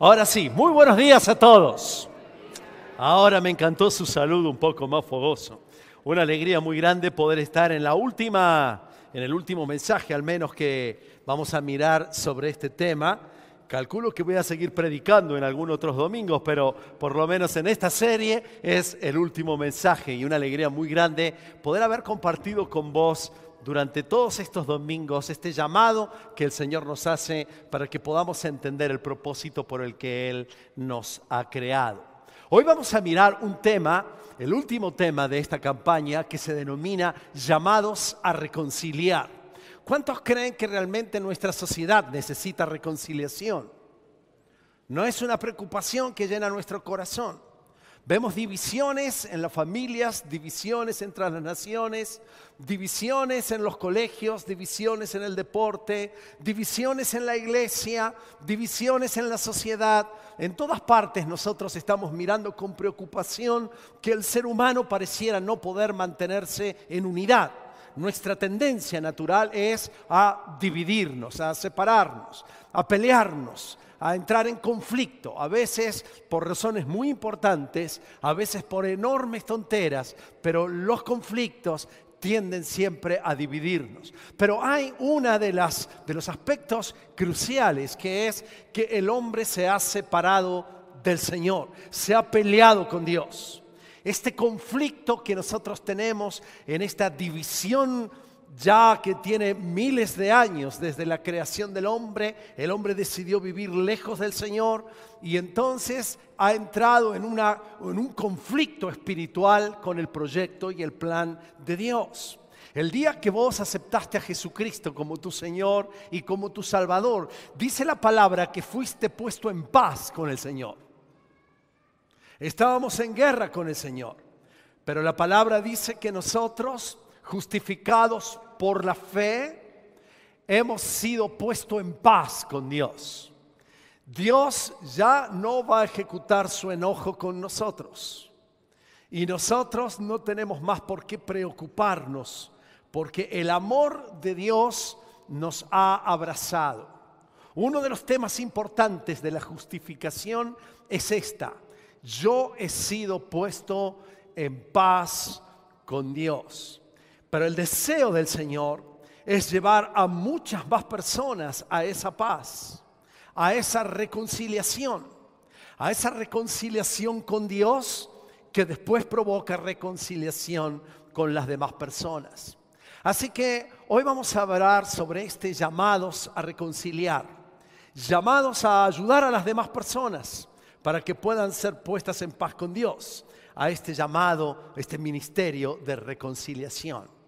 Ahora sí, muy buenos días a todos. Ahora me encantó su saludo un poco más fogoso. Una alegría muy grande poder estar en el último mensaje al menos que vamos a mirar sobre este tema. Calculo que voy a seguir predicando en algunos otros domingos, pero por lo menos en esta serie es el último mensaje y una alegría muy grande poder haber compartido con vos durante todos estos domingos este llamado que el Señor nos hace para que podamos entender el propósito por el que Él nos ha creado. Hoy vamos a mirar un tema, el último tema de esta campaña que se denomina llamados a reconciliar. ¿Cuántos creen que realmente nuestra sociedad necesita reconciliación? No es una preocupación que llena nuestro corazón. Vemos divisiones en las familias, divisiones entre las naciones, divisiones en los colegios, divisiones en el deporte, divisiones en la iglesia, divisiones en la sociedad. En todas partes nosotros estamos mirando con preocupación que el ser humano pareciera no poder mantenerse en unidad. Nuestra tendencia natural es a dividirnos, a separarnos, a pelearnos, a entrar en conflicto, a veces por razones muy importantes, a veces por enormes tonteras, pero los conflictos tienden siempre a dividirnos. Pero hay una de los aspectos cruciales, que es que el hombre se ha separado del Señor, se ha peleado con Dios. Este conflicto que nosotros tenemos en esta división ya que tiene miles de años desde la creación del hombre, el hombre decidió vivir lejos del Señor y entonces ha entrado en un conflicto espiritual con el proyecto y el plan de Dios. El día que vos aceptaste a Jesucristo como tu Señor y como tu Salvador, dice la palabra que fuiste puesto en paz con el Señor. Estábamos en guerra con el Señor, pero la palabra dice que nosotros, justificados por la fe, hemos sido puestos en paz con Dios. Dios ya no va a ejecutar su enojo con nosotros. Y nosotros no tenemos más por qué preocuparnos, porque el amor de Dios nos ha abrazado. Uno de los temas importantes de la justificación es esta: yo he sido puesto en paz con Dios. Pero el deseo del Señor es llevar a muchas más personas a esa paz, a esa reconciliación con Dios que después provoca reconciliación con las demás personas. Así que hoy vamos a hablar sobre llamados a reconciliar, llamados a ayudar a las demás personas para que puedan ser puestas en paz con Dios, a este llamado, este ministerio de reconciliación.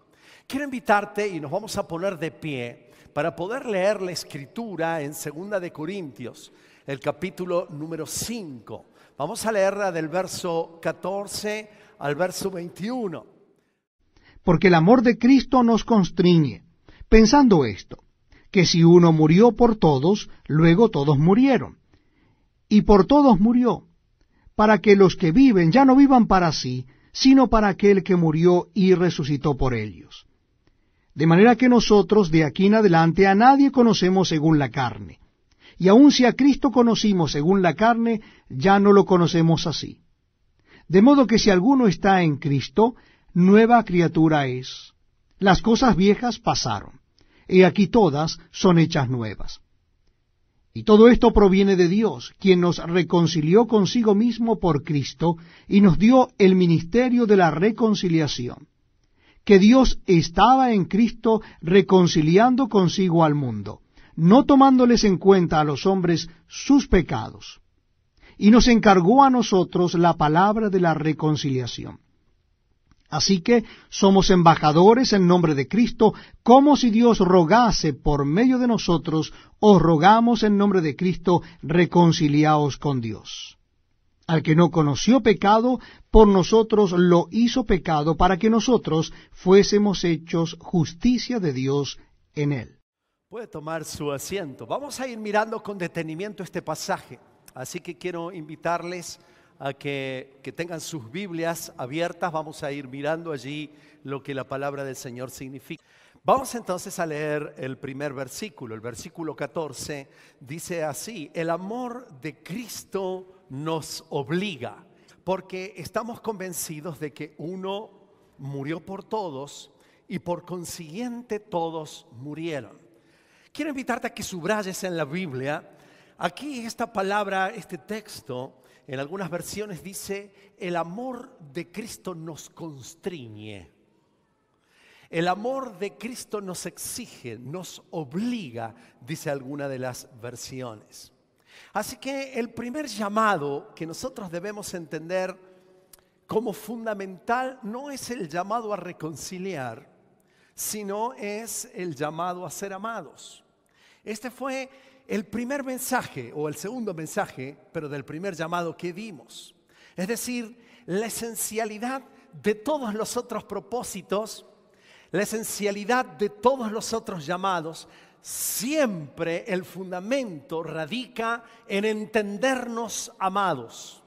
Quiero invitarte y nos vamos a poner de pie para poder leer la Escritura en 2 de Corintios, el capítulo número 5. Vamos a leerla del verso 14 al verso 21. Porque el amor de Cristo nos constriñe, pensando esto, que si uno murió por todos, luego todos murieron. Y por todos murió, para que los que viven ya no vivan para sí, sino para aquel que murió y resucitó por ellos. De manera que nosotros de aquí en adelante a nadie conocemos según la carne. Y aun si a Cristo conocimos según la carne, ya no lo conocemos así. De modo que si alguno está en Cristo, nueva criatura es. Las cosas viejas pasaron, y aquí todas son hechas nuevas. Y todo esto proviene de Dios, quien nos reconcilió consigo mismo por Cristo y nos dio el ministerio de la reconciliación. Que Dios estaba en Cristo reconciliando consigo al mundo, no tomándoles en cuenta a los hombres sus pecados. Y nos encargó a nosotros la palabra de la reconciliación. Así que somos embajadores en nombre de Cristo, como si Dios rogase por medio de nosotros, os rogamos en nombre de Cristo, reconciliaos con Dios. Al que no conoció pecado, por nosotros lo hizo pecado, para que nosotros fuésemos hechos justicia de Dios en él. Puede tomar su asiento. Vamos a ir mirando con detenimiento este pasaje, así que quiero invitarles a que tengan sus Biblias abiertas. Vamos a ir mirando allí lo que la palabra del Señor significa. Vamos entonces a leer el primer versículo. El versículo 14 dice así: el amor de Cristo nos obliga, porque estamos convencidos de que uno murió por todos y por consiguiente todos murieron. Quiero invitarte a que subrayes en la Biblia. Aquí esta palabra, este texto, en algunas versiones dice: el amor de Cristo nos constriñe. El amor de Cristo nos exige, nos obliga, dice alguna de las versiones. Así que el primer llamado que nosotros debemos entender como fundamental no es el llamado a reconciliar, sino es el llamado a ser amados. Este fue el primer mensaje, o el segundo mensaje, pero del primer llamado que dimos. Es decir, la esencialidad de todos los otros propósitos, la esencialidad de todos los otros llamados, siempre el fundamento radica en entendernos amados,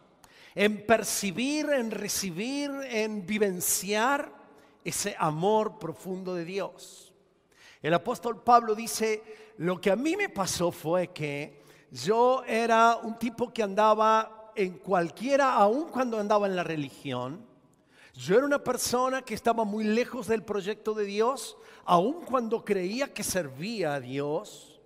en percibir, en recibir, en vivenciar ese amor profundo de Dios. El apóstol Pablo dice: lo que a mí me pasó fue que yo era un tipo que andaba en cualquiera, aun cuando andaba en la religión. Yo era una persona que estaba muy lejos del proyecto de Dios, aun cuando creía que servía a Dios.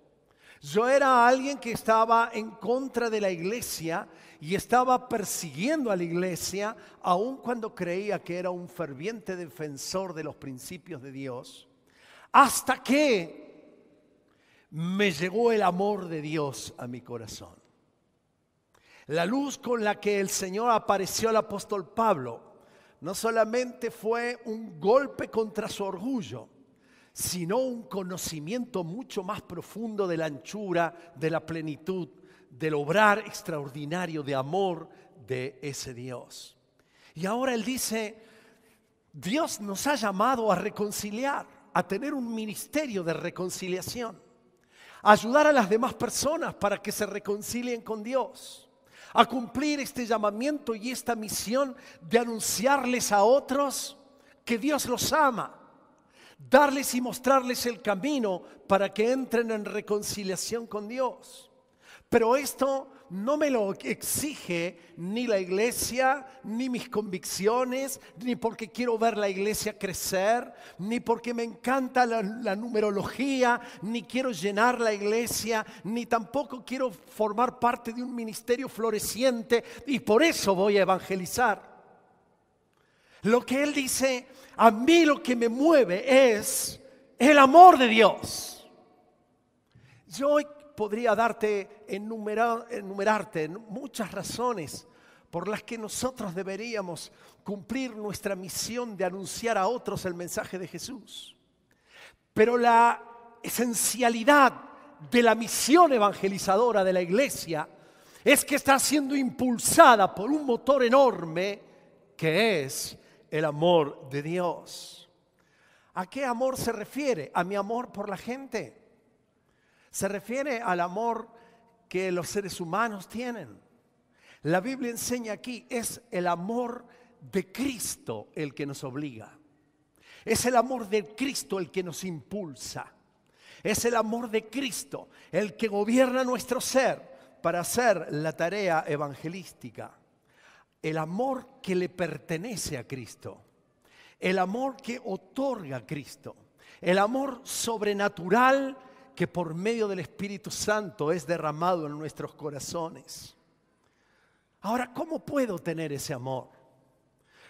Yo era alguien que estaba en contra de la iglesia y estaba persiguiendo a la iglesia, aun cuando creía que era un ferviente defensor de los principios de Dios. Hasta que me llegó el amor de Dios a mi corazón. La luz con la que el Señor apareció al apóstol Pablo no solamente fue un golpe contra su orgullo, sino un conocimiento mucho más profundo de la anchura, de la plenitud, del obrar extraordinario de amor de ese Dios. Y ahora él dice: Dios nos ha llamado a reconciliar, a tener un ministerio de reconciliación, a ayudar a las demás personas para que se reconcilien con Dios, a cumplir este llamamiento y esta misión de anunciarles a otros que Dios los ama, darles y mostrarles el camino para que entren en reconciliación con Dios. Pero esto no me lo exige ni la iglesia, ni mis convicciones, ni porque quiero ver la iglesia crecer, ni porque me encanta la numerología, ni quiero llenar la iglesia, ni tampoco quiero formar parte de un ministerio floreciente y por eso voy a evangelizar. Lo que él dice: a mí lo que me mueve es el amor de Dios. Yo hoy podría enumerarte muchas razones por las que nosotros deberíamos cumplir nuestra misión de anunciar a otros el mensaje de Jesús. Pero la esencialidad de la misión evangelizadora de la iglesia es que está siendo impulsada por un motor enorme que es el amor de Dios. ¿A qué amor se refiere? ¿A mi amor por la gente? Se refiere al amor que los seres humanos tienen. La Biblia enseña aquí: es el amor de Cristo el que nos obliga. Es el amor de Cristo el que nos impulsa. Es el amor de Cristo el que gobierna nuestro ser para hacer la tarea evangelística. El amor que le pertenece a Cristo. El amor que otorga a Cristo. El amor sobrenatural que por medio del Espíritu Santo es derramado en nuestros corazones. Ahora, ¿cómo puedo tener ese amor?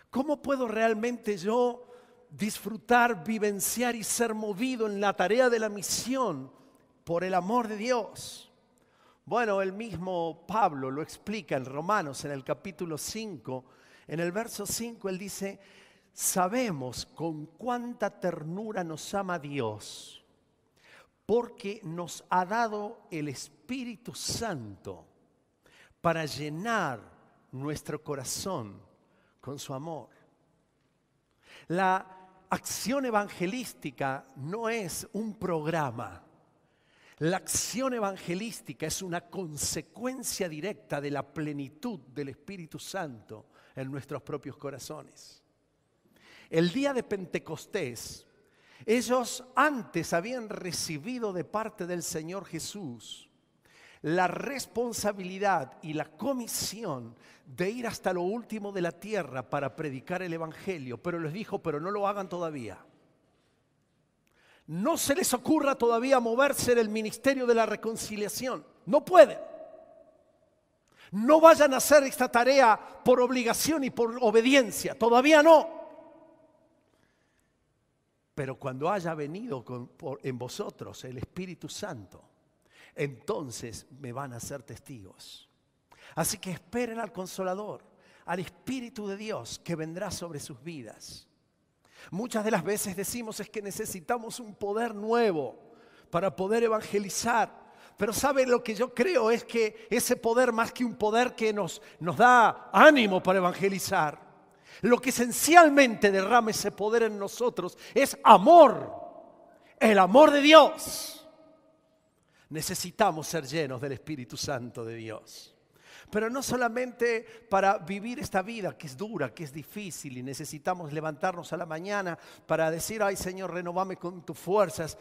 ¿Cómo puedo realmente yo disfrutar, vivenciar y ser movido en la tarea de la misión por el amor de Dios? Bueno, el mismo Pablo lo explica en Romanos, en el capítulo 5. En el verso 5 él dice: sabemos con cuánta ternura nos ama Dios, porque nos ha dado el Espíritu Santo para llenar nuestro corazón con su amor. La acción evangelística no es un programa. La acción evangelística es una consecuencia directa de la plenitud del Espíritu Santo en nuestros propios corazones. El día de Pentecostés Ellos antes habían recibido de parte del Señor Jesús la responsabilidad y la comisión de ir hasta lo último de la tierra para predicar el Evangelio, pero les dijo, pero no lo hagan todavía. No se les ocurra todavía moverse en el ministerio de la reconciliación. No pueden. No vayan a hacer esta tarea por obligación y por obediencia. Todavía no. Pero cuando haya venido en vosotros el Espíritu Santo, entonces me van a ser testigos. Así que esperen al Consolador, al Espíritu de Dios que vendrá sobre sus vidas. Muchas de las veces decimos es que necesitamos un poder nuevo para poder evangelizar. Pero ¿sabe lo que yo creo? Es que ese poder, más que un poder que nos da ánimo para evangelizar, lo que esencialmente derrama ese poder en nosotros es amor, el amor de Dios. Necesitamos ser llenos del Espíritu Santo de Dios. Pero no solamente para vivir esta vida que es dura, que es difícil y necesitamos levantarnos a la mañana para decir, ay Señor, renovame con tus fuerzas.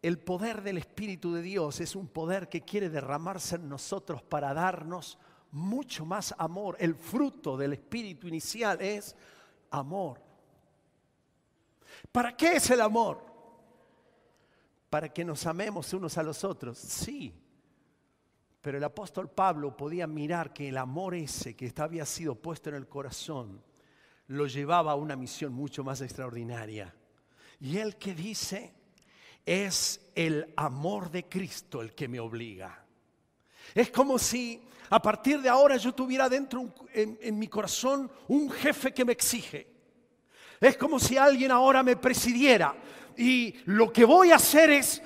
El poder del Espíritu de Dios es un poder que quiere derramarse en nosotros para darnos mucho más amor. El fruto del Espíritu inicial es amor. ¿Para qué es el amor? Para que nos amemos unos a los otros, sí. Pero el apóstol Pablo podía mirar que el amor ese que había sido puesto en el corazón lo llevaba a una misión mucho más extraordinaria. Y él que dice, es el amor de Cristo el que me obliga. Es como si a partir de ahora yo tuviera dentro en mi corazón un jefe que me exige. Es como si alguien ahora me presidiera. Y lo que voy a hacer es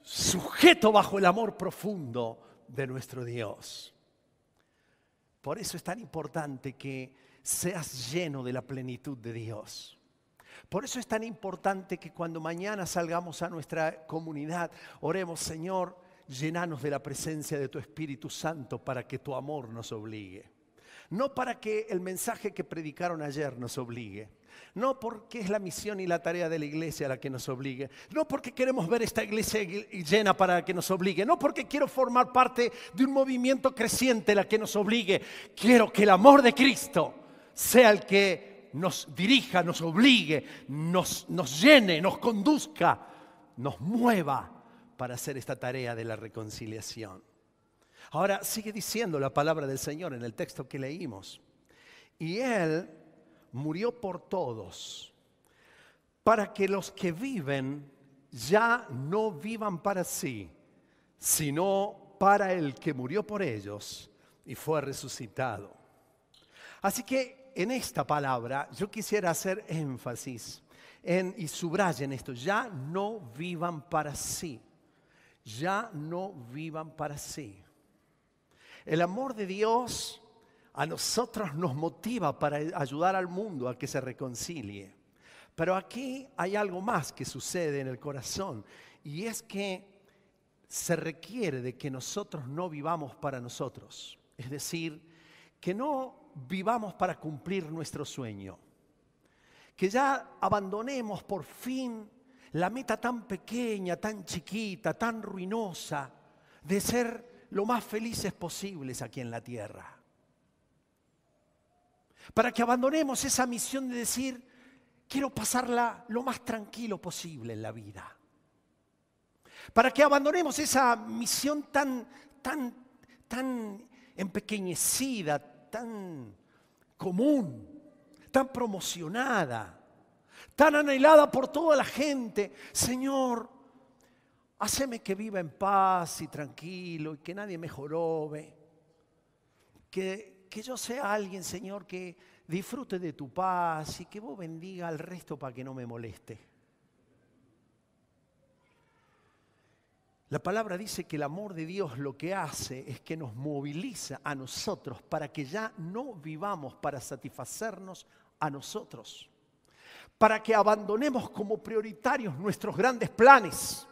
sujeto bajo el amor profundo de nuestro Dios. Por eso es tan importante que seas lleno de la plenitud de Dios. Por eso es tan importante que cuando mañana salgamos a nuestra comunidad, oremos, Señor, llenanos de la presencia de tu Espíritu Santo para que tu amor nos obligue. No para que el mensaje que predicaron ayer nos obligue. No porque es la misión y la tarea de la iglesia la que nos obligue. No porque queremos ver esta iglesia llena para que nos obligue. No porque quiero formar parte de un movimiento creciente la que nos obligue. Quiero que el amor de Cristo sea el que nos dirija, nos obligue, nos llene, nos conduzca, nos mueva para hacer esta tarea de la reconciliación. Ahora sigue diciendo la palabra del Señor en el texto que leímos. Y Él murió por todos, para que los que viven ya no vivan para sí, sino para el que murió por ellos y fue resucitado. Así que en esta palabra yo quisiera hacer énfasis y subrayen esto, ya no vivan para sí, ya no vivan para sí. El amor de Dios a nosotros nos motiva para ayudar al mundo a que se reconcilie. Pero aquí hay algo más que sucede en el corazón y es que se requiere de que nosotros no vivamos para nosotros. Es decir, que no vivamos para cumplir nuestro sueño. Que ya abandonemos por fin la meta tan pequeña, tan chiquita, tan ruinosa de ser lo más felices posibles aquí en la tierra. Para que abandonemos esa misión de decir, quiero pasarla lo más tranquilo posible en la vida. Para que abandonemos esa misión tan empequeñecida, tan común, tan promocionada, tan anhelada por toda la gente. Señor, haceme que viva en paz y tranquilo y que nadie me jorobe. Que yo sea alguien, Señor, que disfrute de tu paz y que vos bendiga al resto para que no me moleste. La palabra dice que el amor de Dios lo que hace es que nos moviliza a nosotros para que ya no vivamos para satisfacernos a nosotros. Para que abandonemos como prioritarios nuestros grandes planes.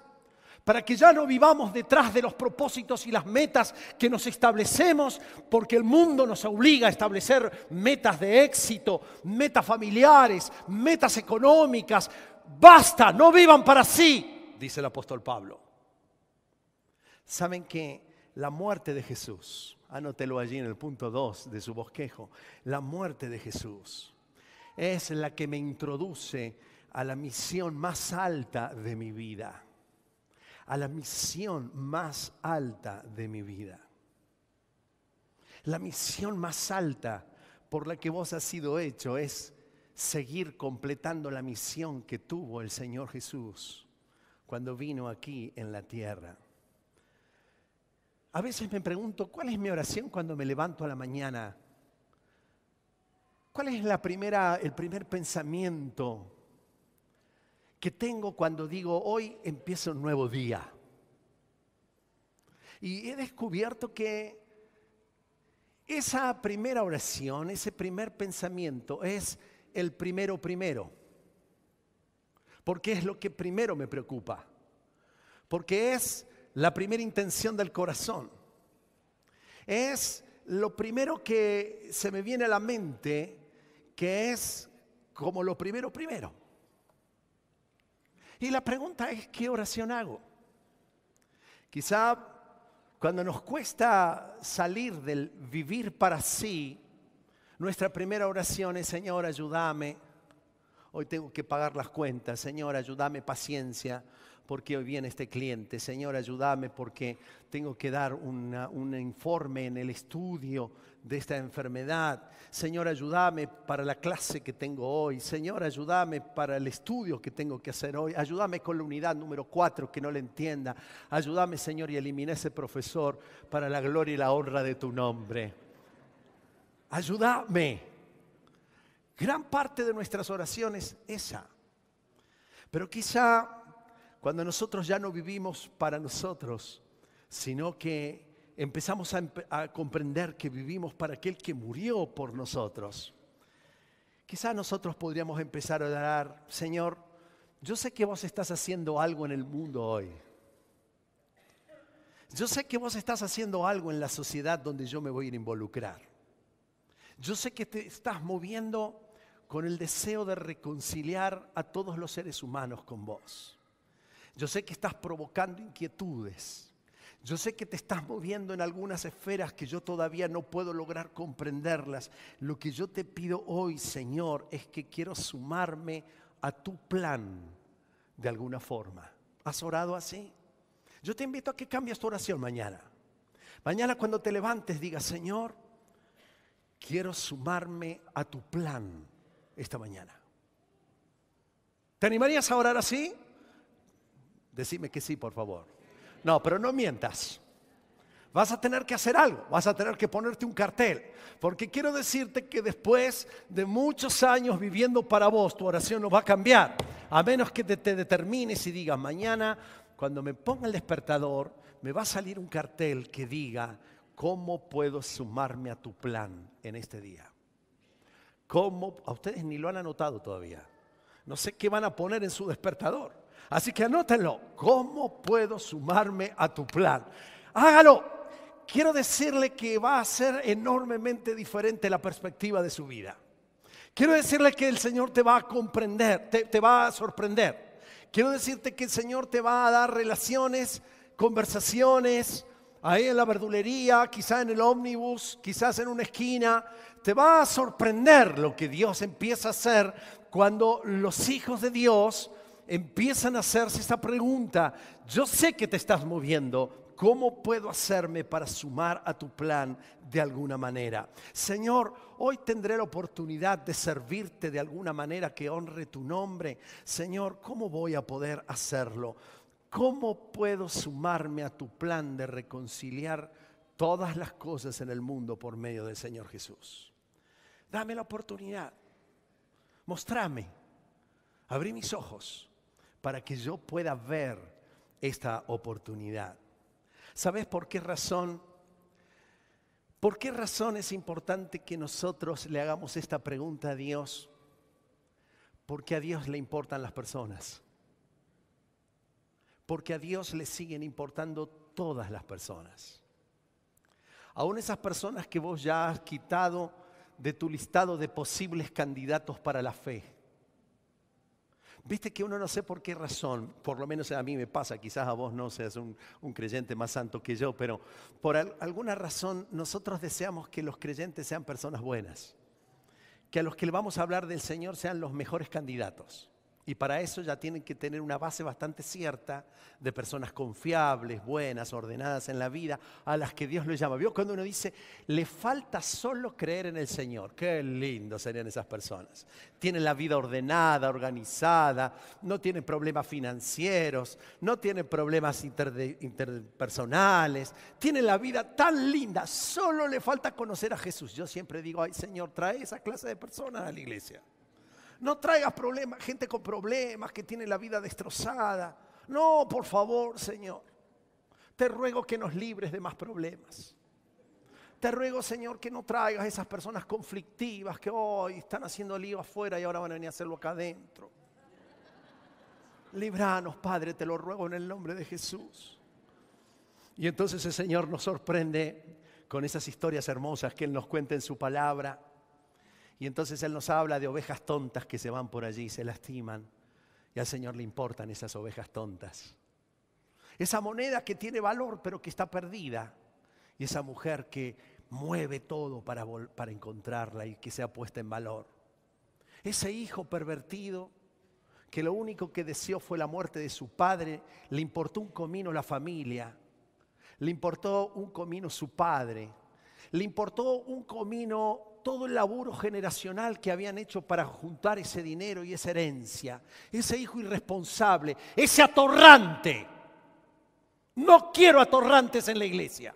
Para que ya no vivamos detrás de los propósitos y las metas que nos establecemos, porque el mundo nos obliga a establecer metas de éxito, metas familiares, metas económicas, basta, no vivan para sí, dice el apóstol Pablo. ¿Saben que la muerte de Jesús, anótelo allí en el punto 2 de su bosquejo, la muerte de Jesús es la que me introduce a la misión más alta de mi vida? A la misión más alta de mi vida. La misión más alta por la que vos has sido hecho es seguir completando la misión que tuvo el Señor Jesús cuando vino aquí en la tierra. A veces me pregunto, ¿cuál es mi oración cuando me levanto a la mañana? ¿Cuál es el primer pensamiento que tengo cuando digo, hoy empieza un nuevo día? Y he descubierto que esa primera oración, ese primer pensamiento es el primero, porque es lo que primero me preocupa, porque es la primera intención del corazón, es lo primero que se me viene a la mente, que es como lo primero. Y la pregunta es, ¿qué oración hago? Quizá cuando nos cuesta salir del vivir para sí, nuestra primera oración es, Señor, ayúdame. Hoy tengo que pagar las cuentas. Señor, ayúdame, paciencia, porque hoy viene este cliente. Señor, ayúdame porque tengo que dar un informe en el estudio de esta enfermedad. Señor, ayúdame para la clase que tengo hoy. Señor, ayúdame para el estudio que tengo que hacer hoy. Ayúdame con la unidad número 4 que no le entienda. Ayúdame, Señor, y elimina ese profesor para la gloria y la honra de tu nombre. Ayúdame. Gran parte de nuestras oraciones esa. Pero quizá cuando nosotros ya no vivimos para nosotros, sino que empezamos a comprender que vivimos para aquel que murió por nosotros, quizá nosotros podríamos empezar a orar, Señor, yo sé que vos estás haciendo algo en el mundo hoy. Yo sé que vos estás haciendo algo en la sociedad donde yo me voy a ir a involucrar. Yo sé que te estás moviendo con el deseo de reconciliar a todos los seres humanos con vos. Yo sé que estás provocando inquietudes. Yo sé que te estás moviendo en algunas esferas que yo todavía no puedo lograr comprenderlas. Lo que yo te pido hoy, Señor, es que quiero sumarme a tu plan de alguna forma. ¿Has orado así? Yo te invito a que cambies tu oración mañana. Mañana cuando te levantes digas, Señor, quiero sumarme a tu plan esta mañana. ¿Te animarías a orar así? Decime que sí, por favor. No, pero no mientas. Vas a tener que hacer algo, vas a tener que ponerte un cartel, porque quiero decirte que después de muchos años viviendo para vos, tu oración no va a cambiar, a menos que te determines y digas, mañana cuando me ponga el despertador, me va a salir un cartel que diga, ¿cómo puedo sumarme a tu plan en este día? ¿Cómo? A ustedes ni lo han anotado todavía. No sé qué van a poner en su despertador. Así que anótenlo. ¿Cómo puedo sumarme a tu plan? Hágalo. Quiero decirle que va a ser enormemente diferente la perspectiva de su vida. Quiero decirle que el Señor te va a comprender, te va a sorprender. Quiero decirte que el Señor te va a dar relaciones, conversaciones, ahí en la verdulería, quizás en el ómnibus, quizás en una esquina. Te va a sorprender lo que Dios empieza a hacer cuando los hijos de Dios empiezan a hacerse esa pregunta. Yo sé que te estás moviendo. ¿Cómo puedo hacerme para sumar a tu plan de alguna manera? Señor, hoy tendré la oportunidad de servirte de alguna manera que honre tu nombre. Señor, ¿cómo voy a poder hacerlo? ¿Cómo puedo sumarme a tu plan de reconciliar todas las cosas en el mundo por medio del Señor Jesús? Dame la oportunidad. Mostrame. Abrí mis ojos para que yo pueda ver esta oportunidad. ¿Sabes por qué razón? ¿Por qué razón es importante que nosotros le hagamos esta pregunta a Dios? Porque a Dios le importan las personas. Porque a Dios le siguen importando todas las personas. Aún esas personas que vos ya has quitado de tu listado de posibles candidatos para la fe. Viste que uno no sé por qué razón, por lo menos a mí me pasa, quizás a vos no seas un creyente más santo que yo, pero por alguna razón nosotros deseamos que los creyentes sean personas buenas, que a los que le vamos a hablar del Señor sean los mejores candidatos. Y para eso ya tienen que tener una base bastante cierta de personas confiables, buenas, ordenadas en la vida, a las que Dios les llama. ¿Vio cuando uno dice, le falta solo creer en el Señor? Qué lindo serían esas personas. Tienen la vida ordenada, organizada, no tienen problemas financieros, no tienen problemas interpersonales, tienen la vida tan linda, solo le falta conocer a Jesús. Yo siempre digo, ay Señor, trae esa clase de personas a la iglesia. No traigas problemas, gente con problemas que tiene la vida destrozada. No, por favor, Señor. Te ruego que nos libres de más problemas. Te ruego, Señor, que no traigas esas personas conflictivas que hoy están haciendo lío afuera y ahora van a venir a hacerlo acá adentro. Líbranos, Padre, te lo ruego en el nombre de Jesús. Y entonces el Señor nos sorprende con esas historias hermosas que Él nos cuenta en su palabra. Y entonces Él nos habla de ovejas tontas que se van por allí y se lastiman. Y al Señor le importan esas ovejas tontas. Esa moneda que tiene valor pero que está perdida. Y esa mujer que mueve todo para encontrarla y que sea puesta en valor. Ese hijo pervertido que lo único que deseó fue la muerte de su padre. Le importó un comino la familia. Le importó un comino su padre. Le importó un comino todo el laburo generacional que habían hecho para juntar ese dinero y esa herencia. Ese hijo irresponsable, ese atorrante. No quiero atorrantes en la iglesia.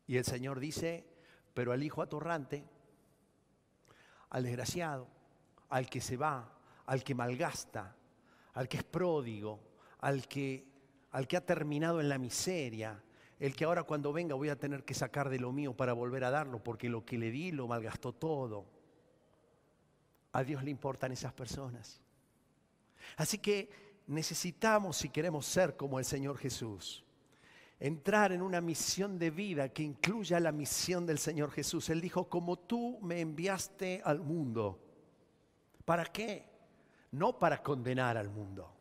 Y el Señor dice, pero al hijo atorrante, al desgraciado, al que se va, al que malgasta, al que es pródigo, al que ha terminado en la miseria, el que ahora cuando venga voy a tener que sacar de lo mío para volver a darlo, porque lo que le di lo malgastó todo. A Dios le importan esas personas. Así que necesitamos, si queremos ser como el Señor Jesús, entrar en una misión de vida que incluya la misión del Señor Jesús. Él dijo, como tú me enviaste al mundo. ¿Para qué? No para condenar al mundo,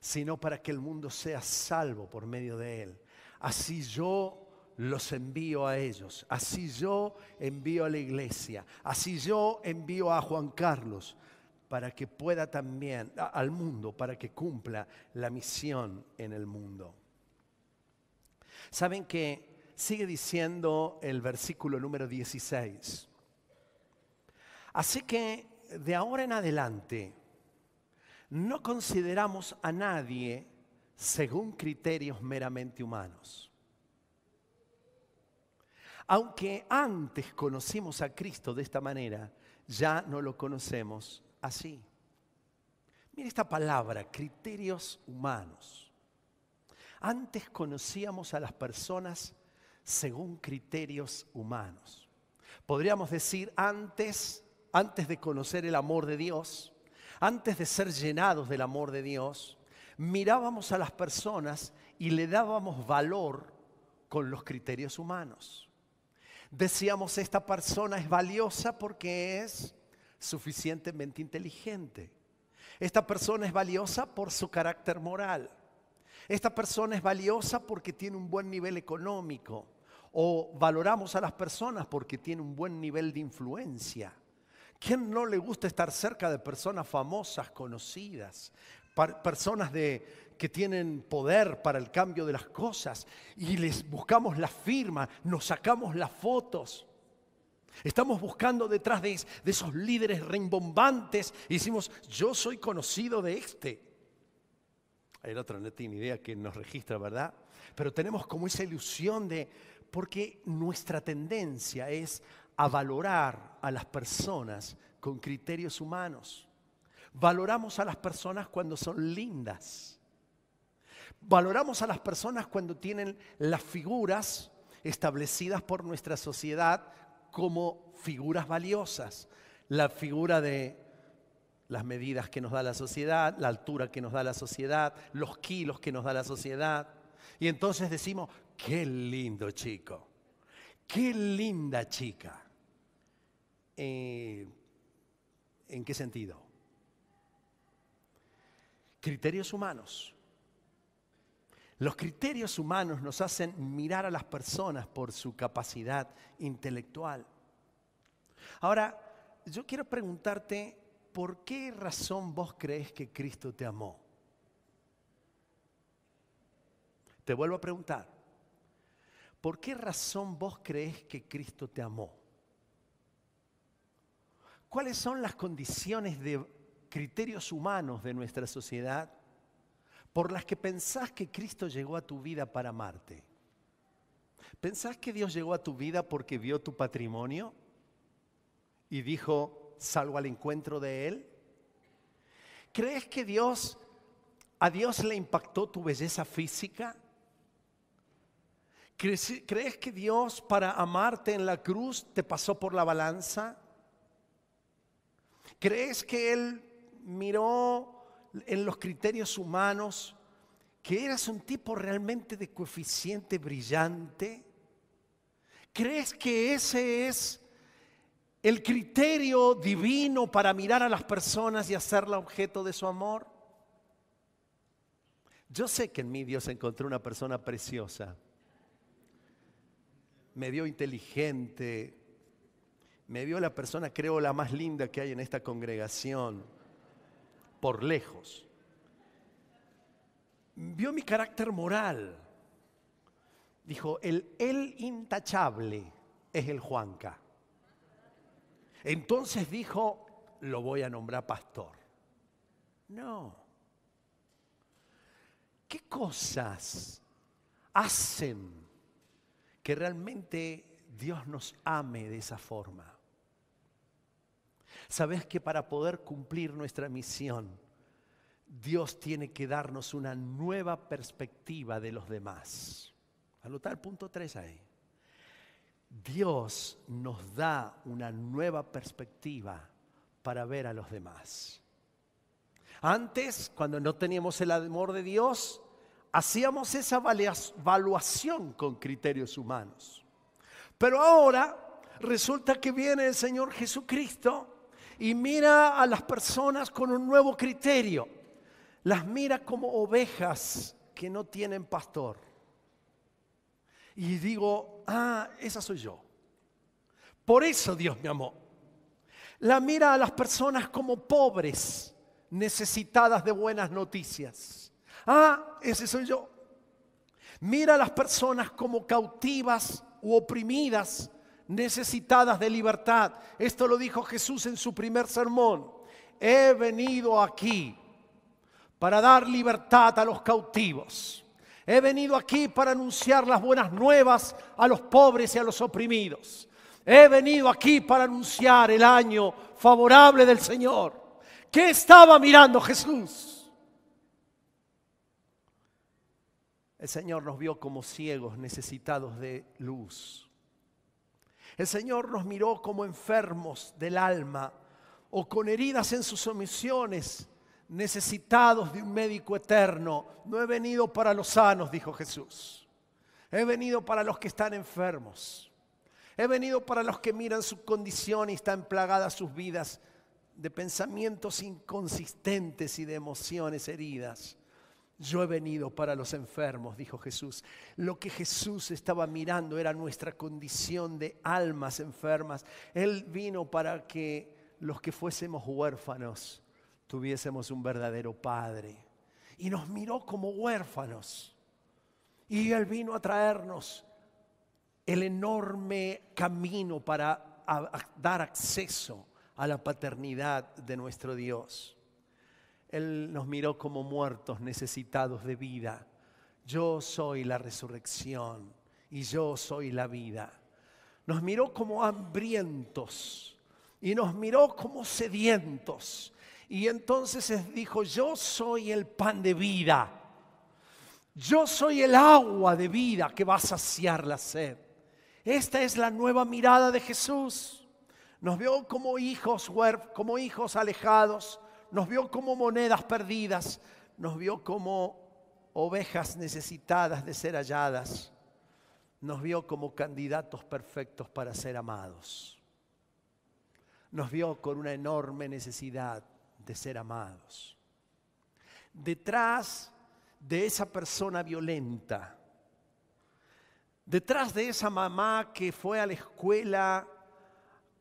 sino para que el mundo sea salvo por medio de Él. Así yo los envío a ellos, así yo envío a la iglesia, así yo envío a Juan Carlos para que pueda también, al mundo, para que cumpla la misión en el mundo. ¿Saben que sigue diciendo el versículo número 16? Así que de ahora en adelante no consideramos a nadie según criterios meramente humanos. Aunque antes conocimos a Cristo de esta manera, ya no lo conocemos así. Mira esta palabra, criterios humanos. Antes conocíamos a las personas según criterios humanos. Podríamos decir antes de conocer el amor de Dios, antes de ser llenados del amor de Dios, mirábamos a las personas y le dábamos valor con los criterios humanos. Decíamos, esta persona es valiosa porque es suficientemente inteligente. Esta persona es valiosa por su carácter moral. Esta persona es valiosa porque tiene un buen nivel económico. O valoramos a las personas porque tiene un buen nivel de influencia. ¿Quién no le gusta estar cerca de personas famosas, conocidas? Personas que tienen poder para el cambio de las cosas y les buscamos la firma, nos sacamos las fotos. Estamos buscando detrás de esos líderes rimbombantes y decimos, yo soy conocido de este. El otro no tiene idea que nos registra, ¿verdad? Pero tenemos como esa ilusión porque nuestra tendencia es a valorar a las personas con criterios humanos. Valoramos a las personas cuando son lindas. Valoramos a las personas cuando tienen las figuras establecidas por nuestra sociedad como figuras valiosas. La figura de las medidas que nos da la sociedad, la altura que nos da la sociedad, los kilos que nos da la sociedad. Y entonces decimos, qué lindo chico, qué linda chica. ¿En qué sentido? criterios humanos. Los criterios humanos nos hacen mirar a las personas por su capacidad intelectual. Ahora, yo quiero preguntarte, ¿por qué razón vos crees que Cristo te amó? Te vuelvo a preguntar, ¿por qué razón vos crees que Cristo te amó? ¿Cuáles son las condiciones de criterios humanos de nuestra sociedad por las que pensás que Cristo llegó a tu vida para amarte? ¿Pensás que Dios llegó a tu vida porque vio tu patrimonio y dijo, salgo al encuentro de Él? ¿Crees que a Dios le impactó tu belleza física? ¿Crees que Dios para amarte en la cruz te pasó por la balanza? ¿Crees que Él miró en los criterios humanos que eras un tipo realmente de coeficiente brillante? ¿Crees que ese es el criterio divino para mirar a las personas y hacerla objeto de su amor? Yo sé que en mí Dios encontró una persona preciosa. Me vio inteligente, me vio la persona, creo, la más linda que hay en esta congregación, por lejos. Vio mi carácter moral. Dijo, el intachable es el Juanca. Entonces dijo, lo voy a nombrar pastor. No. ¿Qué cosas hacen que realmente Dios nos ame de esa forma? ¿Sabes que para poder cumplir nuestra misión, Dios tiene que darnos una nueva perspectiva de los demás? Anotá el punto 3 ahí. Dios nos da una nueva perspectiva para ver a los demás. Antes, cuando no teníamos el amor de Dios, hacíamos esa evaluación con criterios humanos. Pero ahora resulta que viene el Señor Jesucristo y mira a las personas con un nuevo criterio. Las mira como ovejas que no tienen pastor. Y digo, esa soy yo. Por eso Dios me amó. La mira a las personas como pobres, necesitadas de buenas noticias. Ese soy yo. Mira a las personas como cautivas u oprimidas, necesitadas de libertad. Esto lo dijo Jesús en su primer sermón. He venido aquí para dar libertad a los cautivos. He venido aquí para anunciar las buenas nuevas a los pobres y a los oprimidos. He venido aquí para anunciar el año favorable del Señor. ¿Qué estaba mirando Jesús? El Señor nos vio como ciegos, necesitados de luz. El Señor nos miró como enfermos del alma o con heridas en sus omisiones, necesitados de un médico eterno. No he venido para los sanos, dijo Jesús. He venido para los que están enfermos. He venido para los que miran su condición y están plagadas sus vidas de pensamientos inconsistentes y de emociones heridas. Yo he venido para los enfermos, dijo Jesús. Lo que Jesús estaba mirando era nuestra condición de almas enfermas. Él vino para que los que fuésemos huérfanos tuviésemos un verdadero Padre. Y nos miró como huérfanos. Y Él vino a traernos el enorme camino para dar acceso a la paternidad de nuestro Dios. Él nos miró como muertos necesitados de vida. Yo soy la resurrección y yo soy la vida. Nos miró como hambrientos y nos miró como sedientos. Y entonces dijo, yo soy el pan de vida. Yo soy el agua de vida que va a saciar la sed. Esta es la nueva mirada de Jesús. Nos vio como hijos alejados. Nos vio como monedas perdidas. Nos vio como ovejas necesitadas de ser halladas. Nos vio como candidatos perfectos para ser amados. Nos vio con una enorme necesidad de ser amados. detrás de esa persona violenta, detrás de esa mamá que fue a la escuela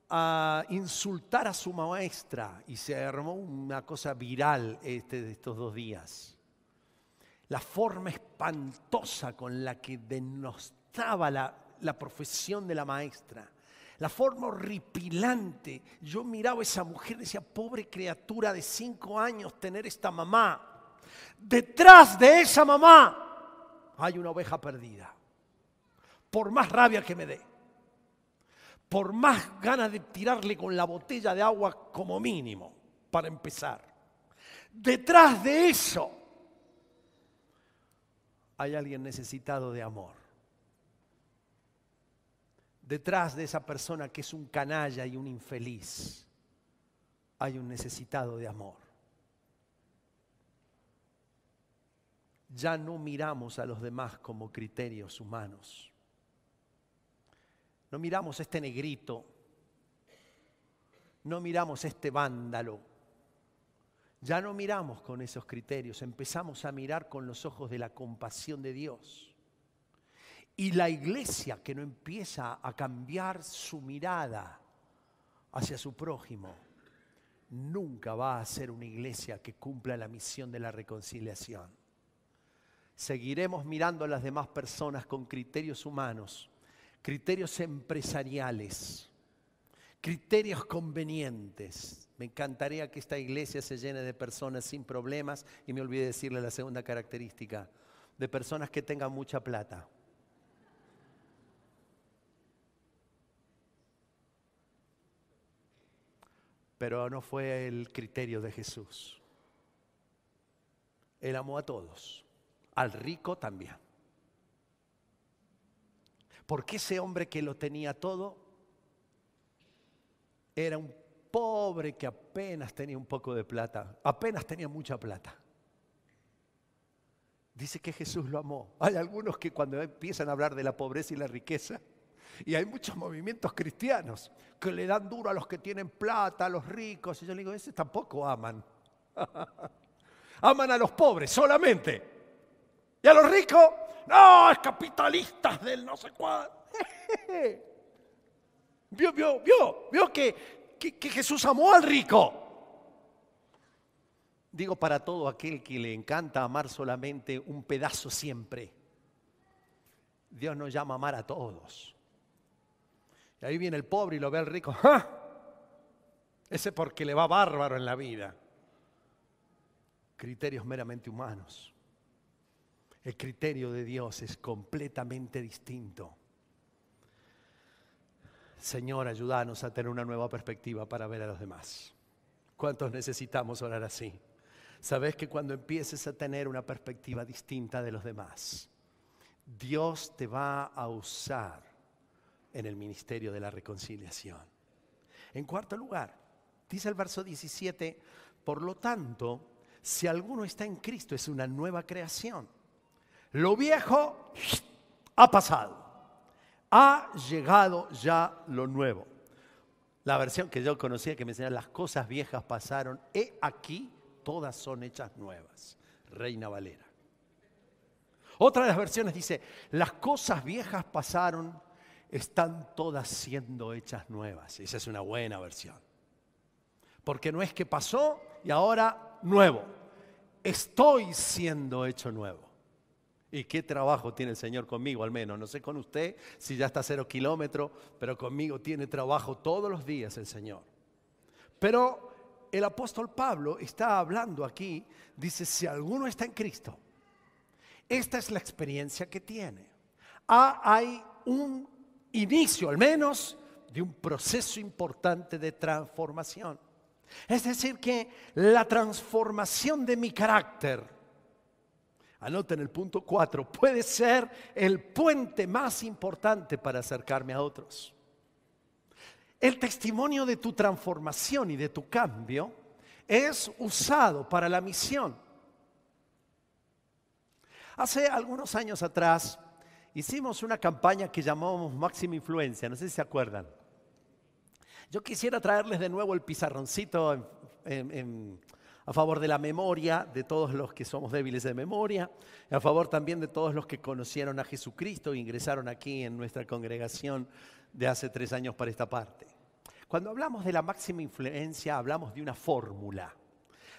a insultar a su maestra y se armó una cosa viral de estos 2 días. La forma espantosa con la que denostaba la profesión de la maestra. La forma horripilante. Yo miraba a esa mujer y decía, pobre criatura de 5 años tener esta mamá. Detrás de esa mamá hay una oveja perdida. Por más rabia que me dé, por más ganas de tirarle con la botella de agua como mínimo, para empezar. Detrás de eso hay alguien necesitado de amor. Detrás de esa persona que es un canalla y un infeliz, hay un necesitado de amor. Ya no miramos a los demás como criterios humanos. No miramos a este negrito, no miramos a este vándalo. Ya no miramos con esos criterios, empezamos a mirar con los ojos de la compasión de Dios. Y la iglesia que no empieza a cambiar su mirada hacia su prójimo, nunca va a ser una iglesia que cumpla la misión de la reconciliación. Seguiremos mirando a las demás personas con criterios humanos, criterios empresariales, criterios convenientes. Me encantaría que esta iglesia se llene de personas sin problemas, y me olvidé decirle la segunda característica, de personas que tengan mucha plata. Pero no fue el criterio de Jesús. Él amó a todos, al rico también. Porque ese hombre que lo tenía todo era un pobre que apenas tenía un poco de plata, apenas tenía mucha plata. Dice que Jesús lo amó. Hay algunos que cuando empiezan a hablar de la pobreza y la riqueza, y hay muchos movimientos cristianos que le dan duro a los que tienen plata, a los ricos, y yo le digo, esos tampoco aman. Aman a los pobres solamente. Y a los ricos, no, es capitalistas del no sé cuál. Vio que Jesús amó al rico. Digo, para todo aquel que le encanta amar solamente un pedazo siempre, Dios nos llama a amar a todos. Y ahí viene el pobre y lo ve al rico. ¡Ja! Ese porque le va bárbaro en la vida. Criterios meramente humanos. El criterio de Dios es completamente distinto. Señor, ayúdanos a tener una nueva perspectiva para ver a los demás. ¿Cuántos necesitamos orar así? Sabes que cuando empieces a tener una perspectiva distinta de los demás, Dios te va a usar en el ministerio de la reconciliación. En cuarto lugar, dice el verso 17, por lo tanto, si alguno está en Cristo, es una nueva creación. Lo viejo ha pasado, ha llegado ya lo nuevo. La versión que yo conocía que me enseñaba, las cosas viejas pasaron, he aquí, todas son hechas nuevas. Reina Valera. Otra de las versiones dice, las cosas viejas pasaron, están todas siendo hechas nuevas. Esa es una buena versión. Porque no es que pasó y ahora nuevo. Estoy siendo hecho nuevo. Y qué trabajo tiene el Señor conmigo, al menos. No sé con usted si ya está a 0 kilómetros, pero conmigo tiene trabajo todos los días el Señor. Pero el apóstol Pablo está hablando aquí, dice, si alguno está en Cristo, esta es la experiencia que tiene. Hay un inicio, al menos, de un proceso importante de transformación. Es decir, que la transformación de mi carácter, anoten el punto 4, puede ser el puente más importante para acercarme a otros. El testimonio de tu transformación y de tu cambio es usado para la misión. Hace algunos años atrás hicimos una campaña que llamamos Máxima Influencia, no sé si se acuerdan. Yo quisiera traerles de nuevo el pizarroncito a favor de la memoria de todos los que somos débiles de memoria, a favor también de todos los que conocieron a Jesucristo e ingresaron aquí en nuestra congregación de hace 3 años para esta parte. Cuando hablamos de la máxima influencia, hablamos de una fórmula.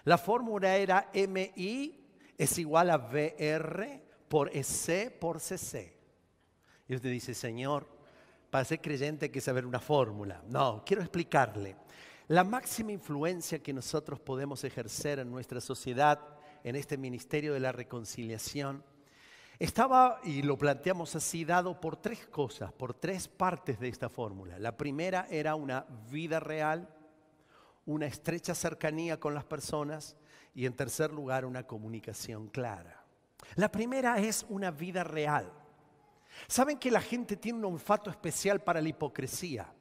La fórmula era MI es igual a VR por EC por CC. Y usted dice, Señor, para ser creyente hay que saber una fórmula. No, quiero explicarle. La máxima influencia que nosotros podemos ejercer en nuestra sociedad, en este ministerio de la reconciliación, estaba, y lo planteamos así, dado por 3 cosas, por 3 partes de esta fórmula. La primera era una vida real, una estrecha cercanía con las personas y en tercer lugar una comunicación clara. La primera es una vida real. ¿Saben que la gente tiene un olfato especial para la hipocresía?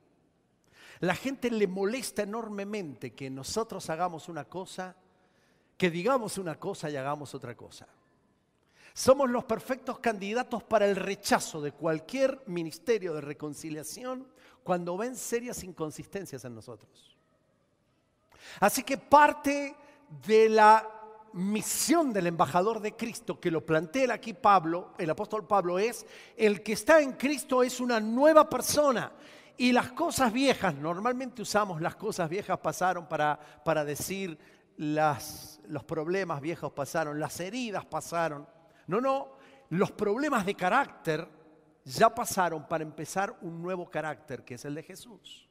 La gente le molesta enormemente que nosotros hagamos una cosa, que digamos una cosa y hagamos otra cosa. Somos los perfectos candidatos para el rechazo de cualquier ministerio de reconciliación cuando ven serias inconsistencias en nosotros. Así que parte de la misión del embajador de Cristo, que lo plantea aquí Pablo, el apóstol Pablo, es: el que está en Cristo es una nueva persona. Y las cosas viejas, normalmente usamos las cosas viejas pasaron para decir los problemas viejos pasaron, las heridas pasaron. No, los problemas de carácter ya pasaron para empezar un nuevo carácter, que es el de Jesús.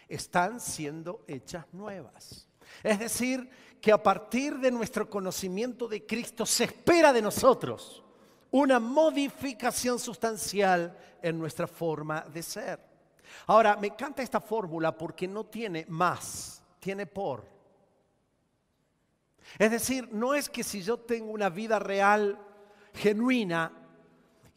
Están siendo hechas nuevas. Es decir, que a partir de nuestro conocimiento de Cristo se espera de nosotros una modificación sustancial en nuestra forma de ser. Ahora, me encanta esta fórmula porque no tiene más, tiene por. Es decir, no es que si yo tengo una vida real, genuina,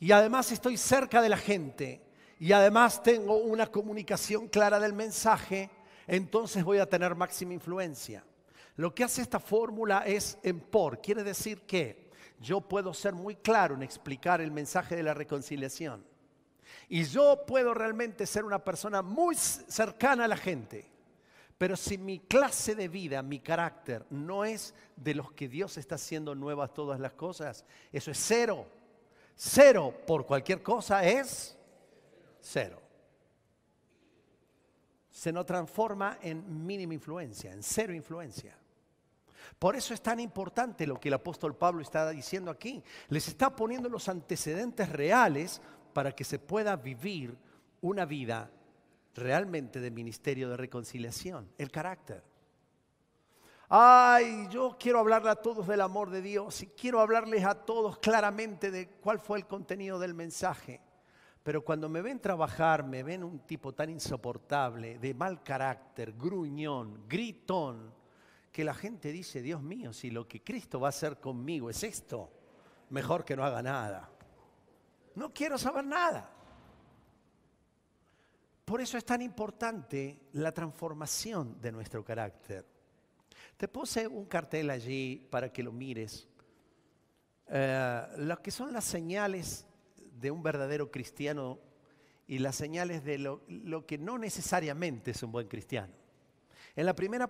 y además estoy cerca de la gente, y además tengo una comunicación clara del mensaje, entonces voy a tener máxima influencia. Lo que hace esta fórmula es en por, quiere decir que yo puedo ser muy claro en explicar el mensaje de la reconciliación. Y yo puedo realmente ser una persona muy cercana a la gente. Pero si mi clase de vida, mi carácter, no es de los que Dios está haciendo nuevas todas las cosas, eso es 0. 0 por cualquier cosa es 0. Se nos transforma en mínima influencia, en 0 influencia. Por eso es tan importante lo que el apóstol Pablo está diciendo aquí. Les está poniendo los antecedentes reales para que se pueda vivir una vida realmente de ministerio de reconciliación, el carácter. Ay, yo quiero hablarle a todos del amor de Dios y quiero hablarles a todos claramente de cuál fue el contenido del mensaje. Pero cuando me ven trabajar, me ven un tipo tan insoportable, de mal carácter, gruñón, gritón, que la gente dice, Dios mío, si lo que Cristo va a hacer conmigo es esto, mejor que no haga nada. No quiero saber nada. Por eso es tan importante la transformación de nuestro carácter. Te puse un cartel allí para que lo mires. Lo que son las señales de un verdadero cristiano y las señales de lo que no necesariamente es un buen cristiano. En la primera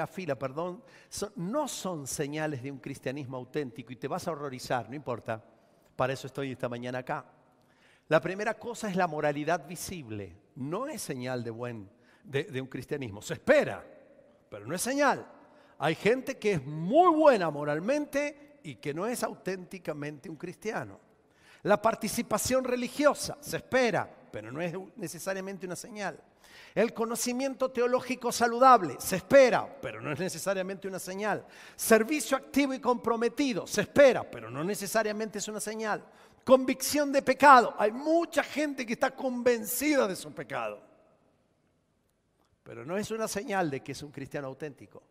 fila, no son señales de un cristianismo auténtico y te vas a horrorizar, no importa. Para eso estoy esta mañana acá. La primera cosa es la moralidad visible. No es señal de un cristianismo. Se espera, pero no es señal. Hay gente que es muy buena moralmente y que no es auténticamente un cristiano. La participación religiosa se espera, pero no es necesariamente una señal. El conocimiento teológico saludable se espera, pero no es necesariamente una señal. Servicio activo y comprometido se espera, pero no necesariamente es una señal. Convicción de pecado. Hay mucha gente que está convencida de su pecado, pero no es una señal de que es un cristiano auténtico.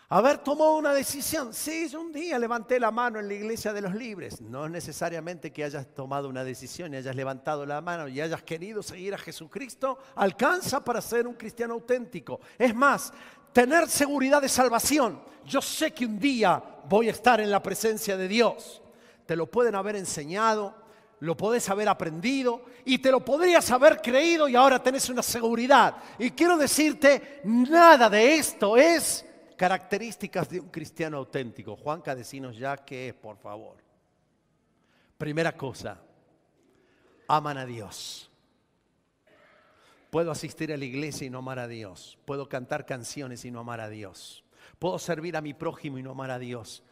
Haber tomado una decisión. Sí, yo un día levanté la mano en la iglesia de los libres. No es necesariamente que hayas tomado una decisión y hayas levantado la mano y hayas querido seguir a Jesucristo, alcanza para ser un cristiano auténtico. Es más, tener seguridad de salvación. Yo sé que un día voy a estar en la presencia de Dios. Te lo pueden haber enseñado, lo podés haber aprendido y te lo podrías haber creído y ahora tenés una seguridad. Y quiero decirte, nada de esto es características de un cristiano auténtico. Juanca, decinos ya qué es, por favor. Primera cosa, aman a Dios. Puedo asistir a la iglesia y no amar a Dios. Puedo cantar canciones y no amar a Dios. Puedo servir a mi prójimo y no amar a Dios.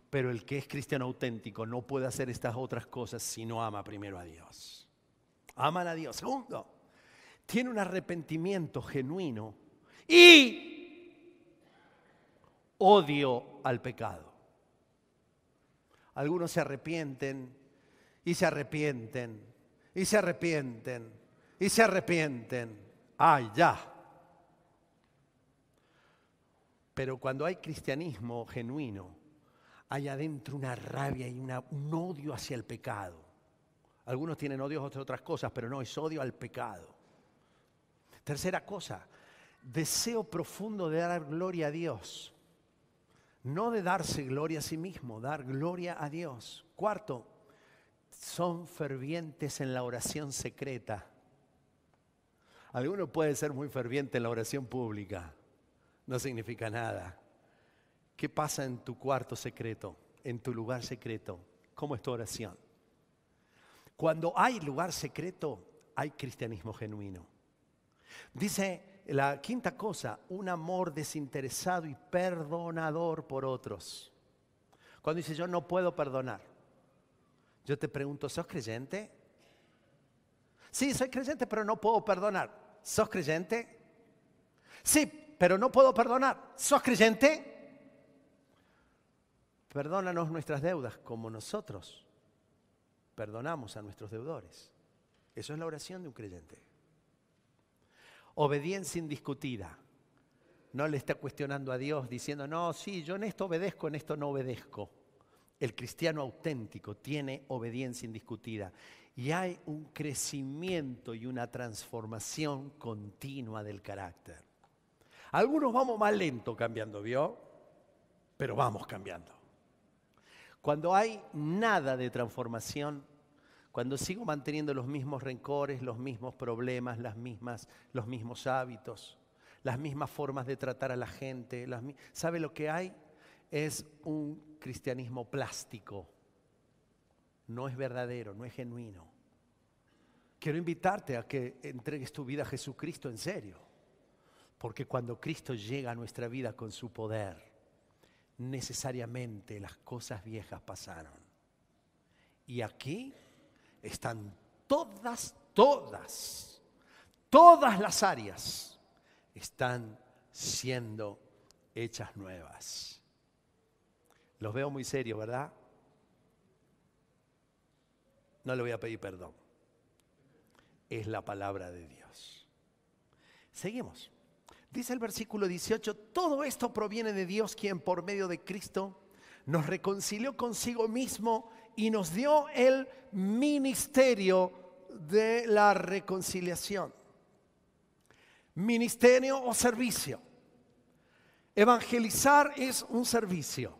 Pero el que es cristiano auténtico no puede hacer estas otras cosas si no ama primero a Dios. Aman a Dios. Segundo, tiene un arrepentimiento genuino y odio al pecado. Algunos se arrepienten y se arrepienten y se arrepienten y se arrepienten. ¡Ay, ya! Pero cuando hay cristianismo genuino, hay adentro una rabia y un odio hacia el pecado. Algunos tienen odio hacia otras cosas, pero no, es odio al pecado. Tercera cosa, deseo profundo de dar gloria a Dios. No de darse gloria a sí mismo, dar gloria a Dios. Cuarto, son fervientes en la oración secreta. Alguno puede ser muy ferviente en la oración pública. No significa nada. ¿Qué pasa en tu cuarto secreto? En tu lugar secreto. ¿Cómo es tu oración? Cuando hay lugar secreto, hay cristianismo genuino. Dice la quinta cosa, un amor desinteresado y perdonador por otros. Cuando dice yo no puedo perdonar, yo te pregunto, ¿sos creyente? Sí, soy creyente, pero no puedo perdonar. ¿Sos creyente? Sí, pero no puedo perdonar. ¿Sos creyente? Perdónanos nuestras deudas como nosotros perdonamos a nuestros deudores. Eso es la oración de un creyente. Obediencia indiscutida. No le está cuestionando a Dios diciendo, no, sí, yo en esto obedezco, en esto no obedezco. El cristiano auténtico tiene obediencia indiscutida. Y hay un crecimiento y una transformación continua del carácter. Algunos vamos más lento cambiando, ¿vio? Pero vamos cambiando. Cuando hay nada de transformación, cuando sigo manteniendo los mismos rencores, los mismos problemas, los mismos hábitos, las mismas formas de tratar a la gente, ¿sabe lo que hay? Es un cristianismo plástico. No es verdadero, no es genuino. Quiero invitarte a que entregues tu vida a Jesucristo en serio. Porque cuando Cristo llega a nuestra vida con su poder, necesariamente las cosas viejas pasaron. Y aquí están todas las áreas están siendo hechas nuevas. Los veo muy serios, ¿verdad? No le voy a pedir perdón. Es la palabra de Dios. Seguimos. Dice el versículo 18, todo esto proviene de Dios, quien por medio de Cristo nos reconcilió consigo mismo y nos dio el ministerio de la reconciliación. Ministerio o servicio. Evangelizar es un servicio.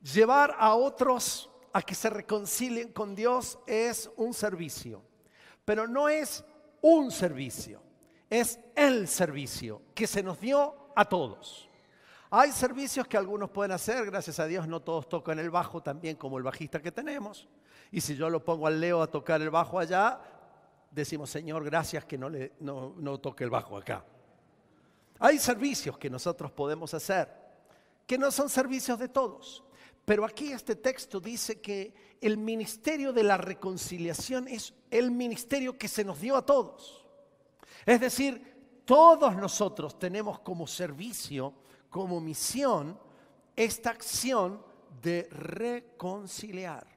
Llevar a otros a que se reconcilien con Dios es un servicio. Pero no es un servicio, es el servicio que se nos dio a todos. Hay servicios que algunos pueden hacer, gracias a Dios no todos tocan el bajo tan bien como el bajista que tenemos. Y si yo lo pongo al Leo a tocar el bajo allá, decimos, Señor, gracias que no toque el bajo acá. Hay servicios que nosotros podemos hacer, que no son servicios de todos. Pero aquí este texto dice que el ministerio de la reconciliación es el ministerio que se nos dio a todos. Es decir, todos nosotros tenemos como servicio, como misión, esta acción de reconciliar.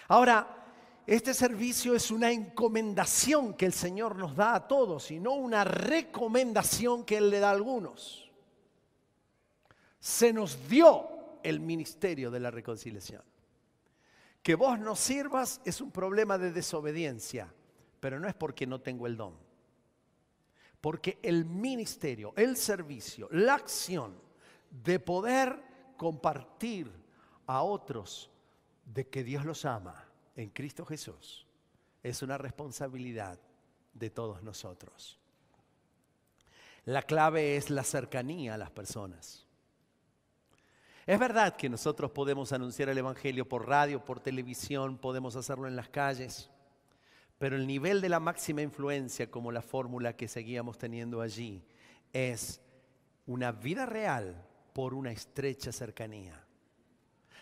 Ahora, este servicio es una encomendación que el Señor nos da a todos y no una recomendación que Él le da a algunos. Se nos dio el ministerio de la reconciliación. Que vos no sirvas es un problema de desobediencia, pero no es porque no tengo el don. Porque el ministerio, el servicio, la acción de poder compartir a otros de que Dios los ama en Cristo Jesús es una responsabilidad de todos nosotros. La clave es la cercanía a las personas. Es verdad que nosotros podemos anunciar el Evangelio por radio, por televisión, podemos hacerlo en las calles, pero el nivel de la máxima influencia, como la fórmula que seguíamos teniendo allí, es una vida real por una estrecha cercanía.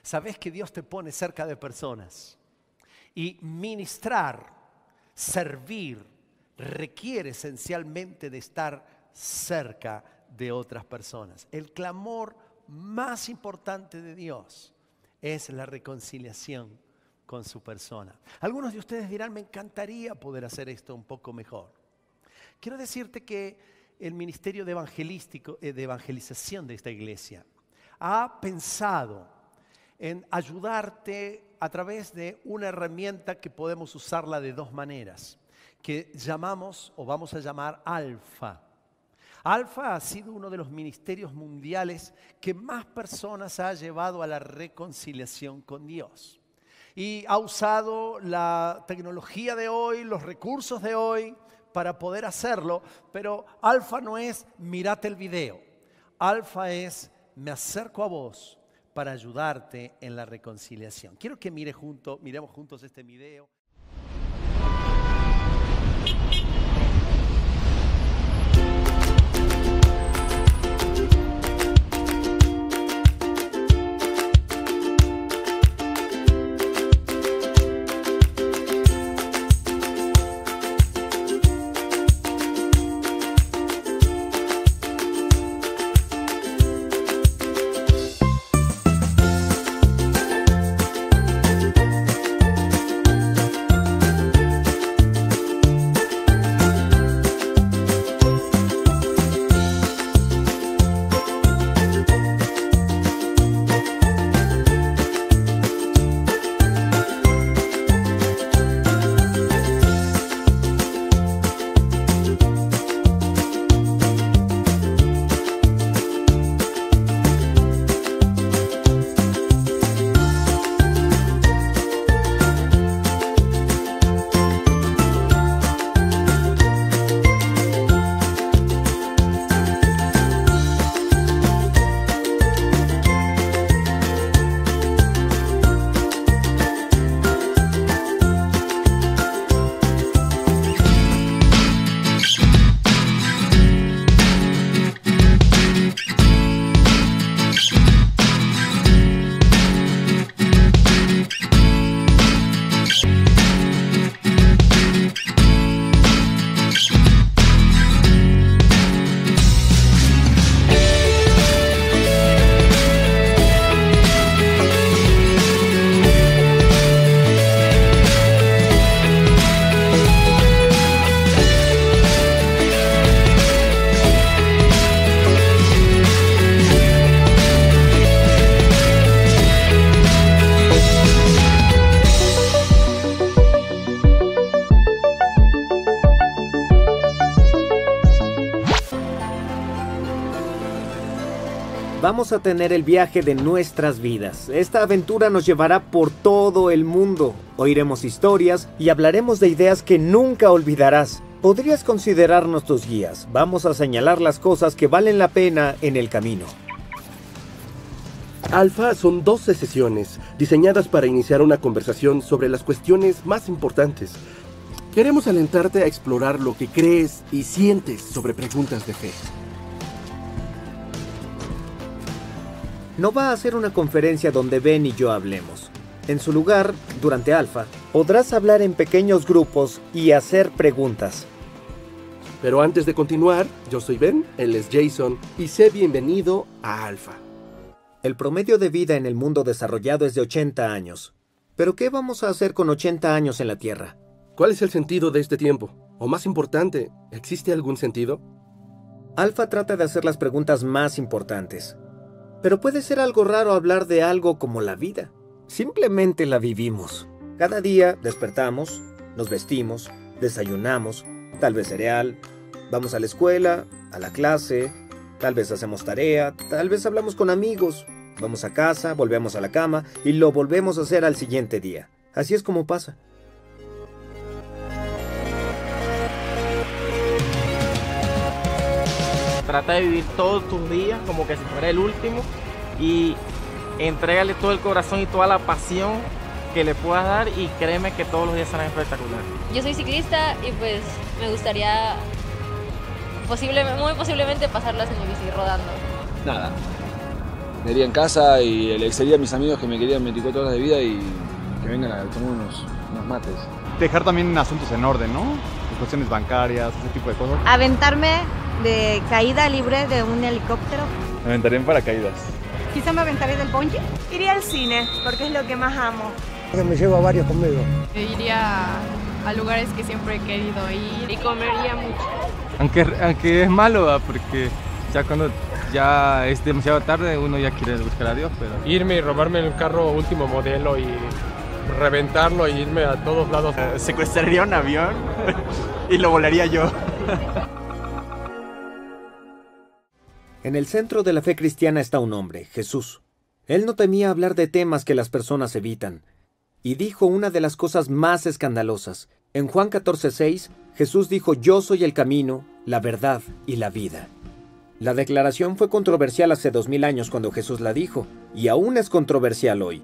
Sabes que Dios te pone cerca de personas y ministrar, servir, requiere esencialmente de estar cerca de otras personas. El clamor más importante de Dios es la reconciliación con su persona. Algunos de ustedes dirán, me encantaría poder hacer esto un poco mejor. Quiero decirte que el ministerio de evangelización de esta iglesia ha pensado en ayudarte a través de una herramienta que podemos usarla de dos maneras, que llamamos o vamos a llamar Alfa. Alfa ha sido uno de los ministerios mundiales que más personas ha llevado a la reconciliación con Dios. Y ha usado la tecnología de hoy, los recursos de hoy para poder hacerlo, pero Alfa no es mirate el video. Alfa es me acerco a vos para ayudarte en la reconciliación. Quiero que miremos juntos este video. Vamos a tener el viaje de nuestras vidas. Esta aventura nos llevará por todo el mundo. Oiremos historias y hablaremos de ideas que nunca olvidarás. Podrías considerarnos tus guías. Vamos a señalar las cosas que valen la pena en el camino. Alfa son 12 sesiones diseñadas para iniciar una conversación sobre las cuestiones más importantes. Queremos alentarte a explorar lo que crees y sientes sobre preguntas de fe. No va a ser una conferencia donde Ben y yo hablemos. En su lugar, durante Alfa, podrás hablar en pequeños grupos y hacer preguntas. Pero antes de continuar, yo soy Ben, él es Jason, y sé bienvenido a Alfa. El promedio de vida en el mundo desarrollado es de 80 años. ¿Pero qué vamos a hacer con 80 años en la Tierra? ¿Cuál es el sentido de este tiempo? O más importante, ¿existe algún sentido? Alfa trata de hacer las preguntas más importantes. Pero puede ser algo raro hablar de algo como la vida. Simplemente la vivimos. Cada día despertamos, nos vestimos, desayunamos, tal vez cereal, vamos a la escuela, a la clase, tal vez hacemos tarea, tal vez hablamos con amigos, vamos a casa, volvemos a la cama y lo volvemos a hacer al siguiente día. Así es como pasa. trata de vivir todos tus días como que si fuera el último y entrégale todo el corazón y toda la pasión que le puedas dar y créeme que todos los días serán espectaculares. Yo soy ciclista y pues me gustaría muy posiblemente pasarlas en mi bici rodando. Nada. Me iría en casa y le sería a mis amigos que me querían 24 horas de vida y que vengan a tomar unos mates. Dejar también asuntos en orden, ¿no? Cuestiones bancarias, ese tipo de cosas. Aventarme de caída libre de un helicóptero. Me aventaría en paracaídas. Quizá me aventaré del bungee. Iría al cine, porque es lo que más amo. Me llevo a varios conmigo. Iría a lugares que siempre he querido ir y comería mucho. Aunque es malo, porque ya cuando ya es demasiado tarde uno ya quiere buscar a Dios, pero... Irme y robarme el carro último modelo y reventarlo e irme a todos lados. Secuestraría un avión y lo volaría yo. En el centro de la fe cristiana está un hombre, Jesús. Él no temía hablar de temas que las personas evitan. Y dijo una de las cosas más escandalosas. En Juan 14:6, Jesús dijo: "Yo soy el camino, la verdad y la vida". La declaración fue controversial hace 2000 años cuando Jesús la dijo, y aún es controversial hoy.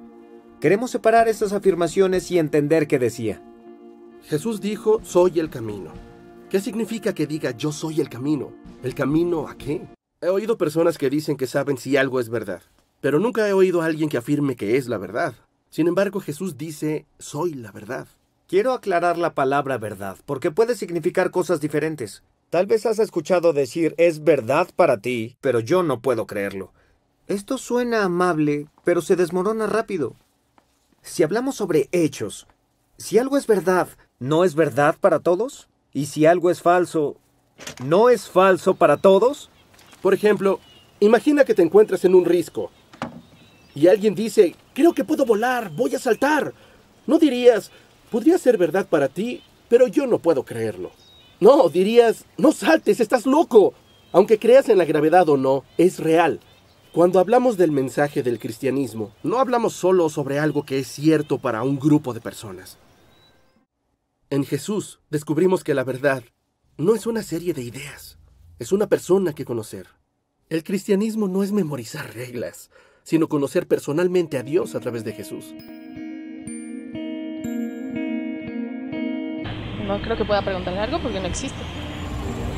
Queremos separar estas afirmaciones y entender qué decía. Jesús dijo: soy el camino. ¿Qué significa que diga yo soy el camino? ¿El camino a qué? He oído personas que dicen que saben si algo es verdad, pero nunca he oído a alguien que afirme que es la verdad. Sin embargo, Jesús dice: soy la verdad. Quiero aclarar la palabra verdad, porque puede significar cosas diferentes. Tal vez has escuchado decir: es verdad para ti, pero yo no puedo creerlo. Esto suena amable, pero se desmorona rápido. Si hablamos sobre hechos, si algo es verdad, ¿no es verdad para todos? ¿Y si algo es falso, no es falso para todos? Por ejemplo, imagina que te encuentras en un risco y alguien dice: creo que puedo volar, voy a saltar. No dirías: podría ser verdad para ti, pero yo no puedo creerlo. No, dirías: no saltes, estás loco. Aunque creas en la gravedad o no, es real. Cuando hablamos del mensaje del cristianismo, no hablamos solo sobre algo que es cierto para un grupo de personas. En Jesús descubrimos que la verdad no es una serie de ideas, es una persona que conocer. El cristianismo no es memorizar reglas, sino conocer personalmente a Dios a través de Jesús. No creo que pueda preguntarle algo porque no existe.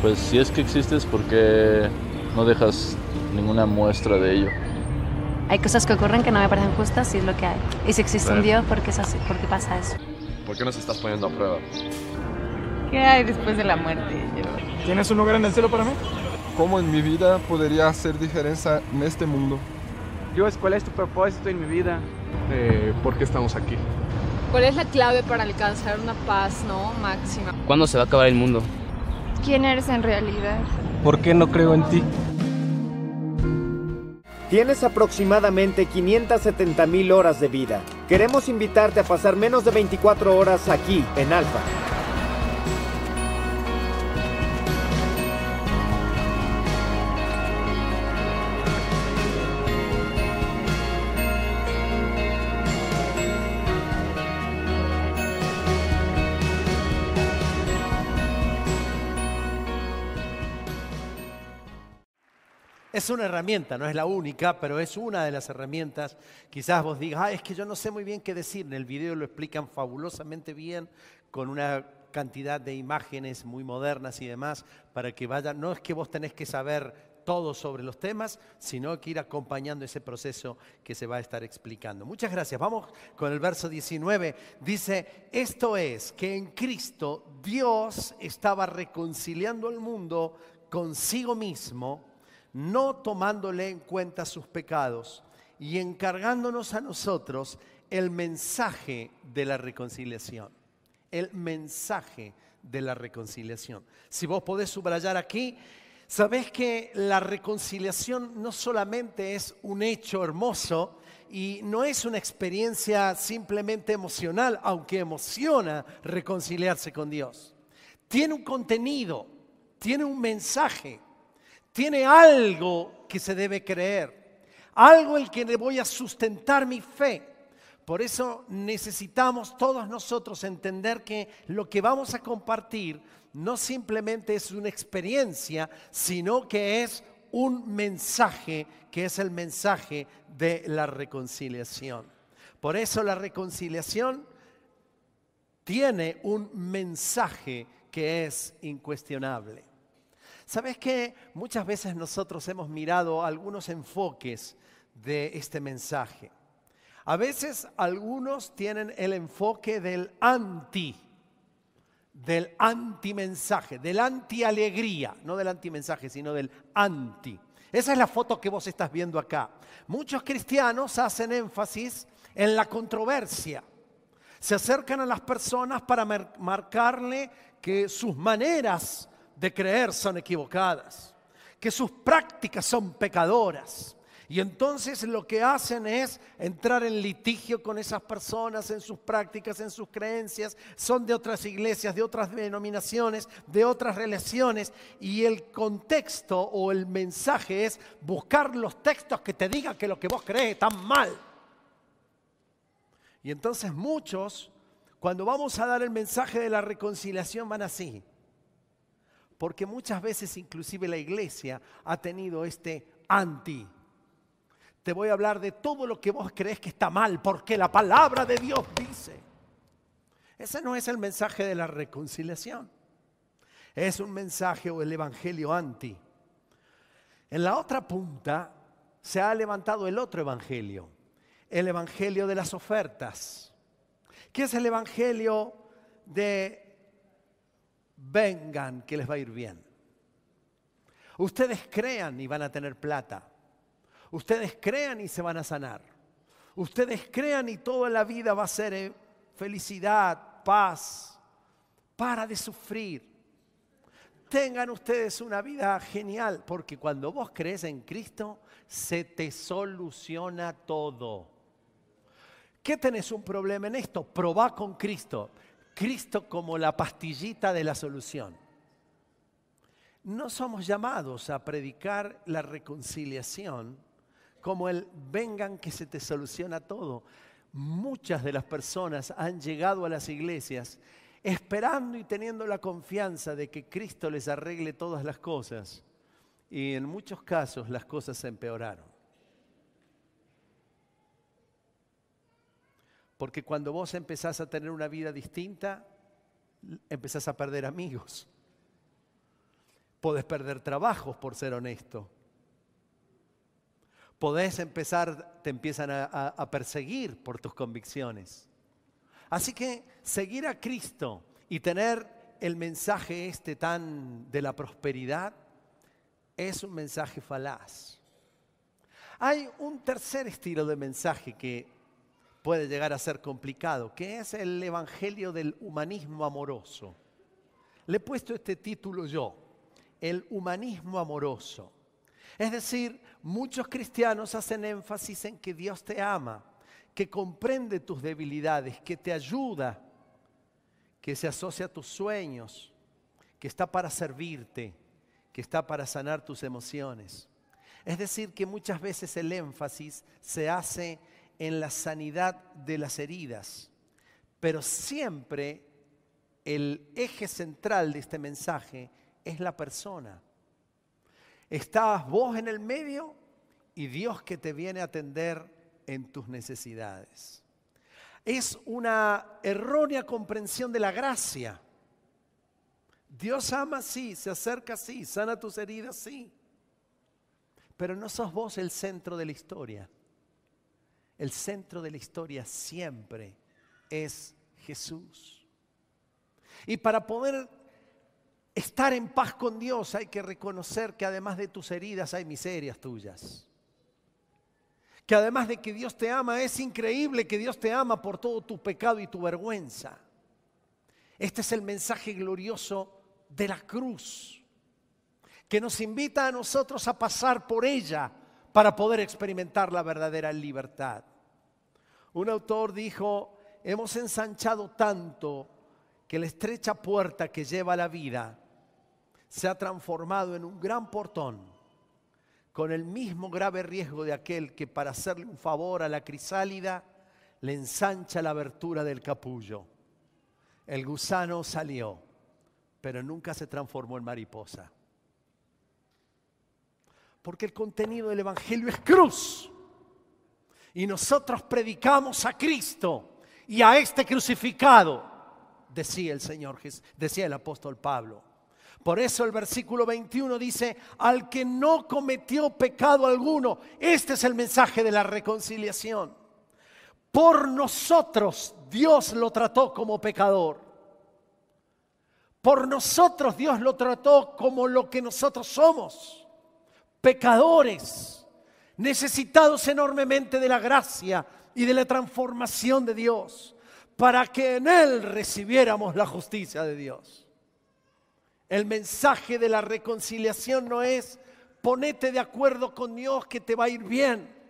Pues si es que existes, ¿por qué no dejas ninguna muestra de ello? Hay cosas que ocurren que no me parecen justas y es lo que hay. Y si existe un Dios, ¿por qué es así? ¿Por qué pasa eso? ¿Por qué nos estás poniendo a prueba? ¿Qué hay después de la muerte? ¿Tienes un lugar en el cielo para mí? ¿Cómo en mi vida podría hacer diferencia en este mundo? Dios, ¿cuál es tu propósito en mi vida? ¿Por qué estamos aquí? ¿Cuál es la clave para alcanzar una paz, máxima? ¿Cuándo se va a acabar el mundo? ¿Quién eres en realidad? ¿Por qué no creo en ti? Tienes aproximadamente 570,000 horas de vida. Queremos invitarte a pasar menos de 24 horas aquí, en Alfa. Es una herramienta, no es la única, pero es una de las herramientas. Quizás vos digas: es que yo no sé muy bien qué decir. En el video lo explican fabulosamente bien, con una cantidad de imágenes muy modernas y demás, para que vayan. No es que vos tenés que saber todo sobre los temas, sino que ir acompañando ese proceso que se va a estar explicando. Muchas gracias. Vamos con el verso 19. Dice: esto es, que en Cristo Dios estaba reconciliando al mundo consigo mismo, no tomándole en cuenta sus pecados y encargándonos a nosotros el mensaje de la reconciliación. El mensaje de la reconciliación. Si vos podés subrayar aquí, sabés que la reconciliación no solamente es un hecho hermoso y no es una experiencia simplemente emocional, aunque emociona reconciliarse con Dios. Tiene un contenido, tiene un mensaje. Tiene algo que se debe creer, algo en que le voy a sustentar mi fe, Por eso necesitamos todos nosotros entender que lo que vamos a compartir no simplemente es una experiencia, sino que es un mensaje, que es el mensaje de la reconciliación. Por eso la reconciliación tiene un mensaje que es incuestionable. ¿Sabes qué? Muchas veces nosotros hemos mirado algunos enfoques de este mensaje. A veces algunos tienen el enfoque del antimensaje, del antialegría, no del antimensaje, sino del anti. Esa es la foto que vos estás viendo acá. Muchos cristianos hacen énfasis en la controversia. Se acercan a las personas para marcarle que sus maneras de creer son equivocadas, que sus prácticas son pecadoras. Y entonces lo que hacen es entrar en litigio con esas personas, en sus prácticas, en sus creencias. Son de otras iglesias, de otras denominaciones, de otras relaciones. Y el contexto o el mensaje es buscar los textos que te digan que lo que vos crees está mal. Y entonces muchos, cuando vamos a dar el mensaje de la reconciliación, van así. Porque muchas veces inclusive la iglesia ha tenido este anti. Te voy a hablar de todo lo que vos crees que está mal, porque la palabra de Dios dice. Ese no es el mensaje de la reconciliación. Es un mensaje o el evangelio anti. En la otra punta se ha levantado el otro evangelio, el evangelio de las ofertas. ¿Qué es el evangelio de vengan que les va a ir bien? Ustedes crean y van a tener plata. Ustedes crean y se van a sanar. Ustedes crean y toda la vida va a ser felicidad, paz. Para de sufrir. Tengan ustedes una vida genial, porque cuando vos crees en Cristo, se te soluciona todo. ¿Qué tenés un problema en esto? Probá con Cristo. Cristo como la pastillita de la solución. No somos llamados a predicar la reconciliación como el vengan que se te soluciona todo. Muchas de las personas han llegado a las iglesias esperando y teniendo la confianza de que Cristo les arregle todas las cosas. Y en muchos casos las cosas se empeoraron. Porque cuando vos empezás a tener una vida distinta, empezás a perder amigos. Podés perder trabajos por ser honesto. Te empiezan a perseguir por tus convicciones. Así que seguir a Cristo y tener el mensaje tan de la prosperidad es un mensaje falaz. Hay un tercer estilo de mensaje que puede llegar a ser complicado, que es el evangelio del humanismo amoroso. Le he puesto este título yo, el humanismo amoroso. Es decir, muchos cristianos hacen énfasis en que Dios te ama, que comprende tus debilidades, que te ayuda, que se asocia a tus sueños, que está para servirte, que está para sanar tus emociones. Es decir, que muchas veces el énfasis se hace en la sanidad de las heridas, pero siempre el eje central de este mensaje es la persona. Estás vos en el medio y Dios que te viene a atender en tus necesidades. Es una errónea comprensión de la gracia. Dios ama, sí, se acerca, sí, sana tus heridas, sí. Pero no sos vos el centro de la historia. El centro de la historia siempre es Jesús. Y para poder estar en paz con Dios hay que reconocer que además de tus heridas hay miserias tuyas. Que además de que Dios te ama, es increíble que Dios te ama por todo tu pecado y tu vergüenza. Este es el mensaje glorioso de la cruz, que nos invita a nosotros a pasar por ella para poder experimentar la verdadera libertad. Un autor dijo, hemos ensanchado tanto que la estrecha puerta que lleva a la vida se ha transformado en un gran portón, con el mismo grave riesgo de aquel que para hacerle un favor a la crisálida le ensancha la abertura del capullo. El gusano salió, pero nunca se transformó en mariposa. Porque el contenido del Evangelio es cruz. Y nosotros predicamos a Cristo y a este crucificado, decía el Señor, decía el apóstol Pablo. Por eso el versículo 21 dice, al que no cometió pecado alguno. Este es el mensaje de la reconciliación. Por nosotros Dios lo trató como pecador. Por nosotros Dios lo trató como lo que nosotros somos. Pecadores, necesitados enormemente de la gracia y de la transformación de Dios, para que en Él recibiéramos la justicia de Dios. El mensaje de la reconciliación no es ponete de acuerdo con Dios que te va a ir bien.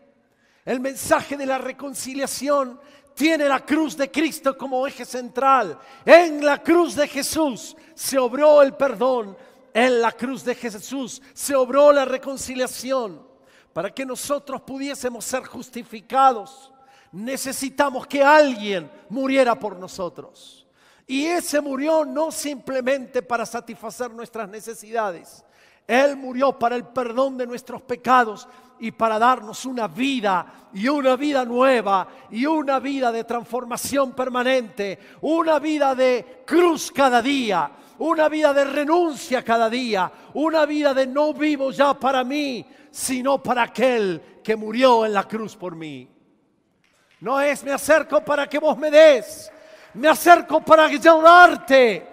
El mensaje de la reconciliación tiene la cruz de Cristo como eje central. En la cruz de Jesús se obró el perdón. En la cruz de Jesús se obró la reconciliación. Para que nosotros pudiésemos ser justificados, necesitamos que alguien muriera por nosotros. Y ese murió no simplemente para satisfacer nuestras necesidades. Él murió para el perdón de nuestros pecados y para darnos una vida y una vida nueva y una vida de transformación permanente, una vida de cruz cada día, una vida de renuncia cada día, una vida de no vivo ya para mí, sino para aquel que murió en la cruz por mí. No es me acerco para que vos me des, me acerco para ayudarte,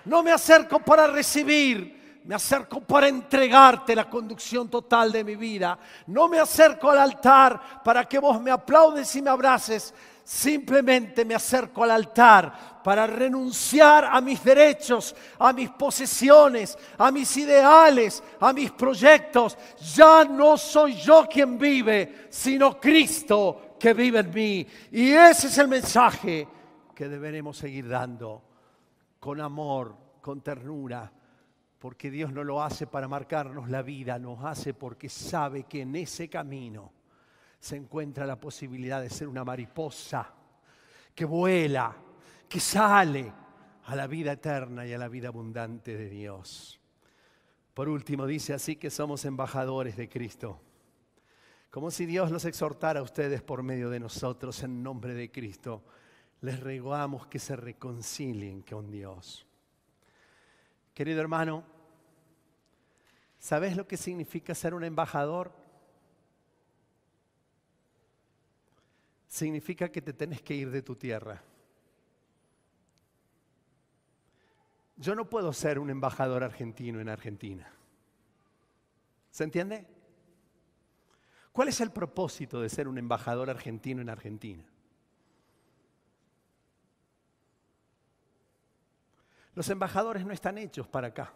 no me acerco para recibir, me acerco para entregarte la conducción total de mi vida. No me acerco al altar para que vos me aplaudes y me abraces, simplemente me acerco al altar para renunciar a mis derechos, a mis posesiones, a mis ideales, a mis proyectos. Ya no soy yo quien vive, sino Cristo que vive en mí. Y ese es el mensaje que deberemos seguir dando con amor, con ternura, porque Dios no lo hace para marcarnos la vida, nos hace porque sabe que en ese camino se encuentra la posibilidad de ser una mariposa que vuela, que sale a la vida eterna y a la vida abundante de Dios. Por último, dice así que somos embajadores de Cristo. Como si Dios los exhortara a ustedes por medio de nosotros en nombre de Cristo. Les rogamos que se reconcilien con Dios. Querido hermano, ¿sabes lo que significa ser un embajador? Significa que te tenés que ir de tu tierra. Yo no puedo ser un embajador argentino en Argentina. ¿Se entiende? ¿Cuál es el propósito de ser un embajador argentino en Argentina? Los embajadores no están hechos para acá.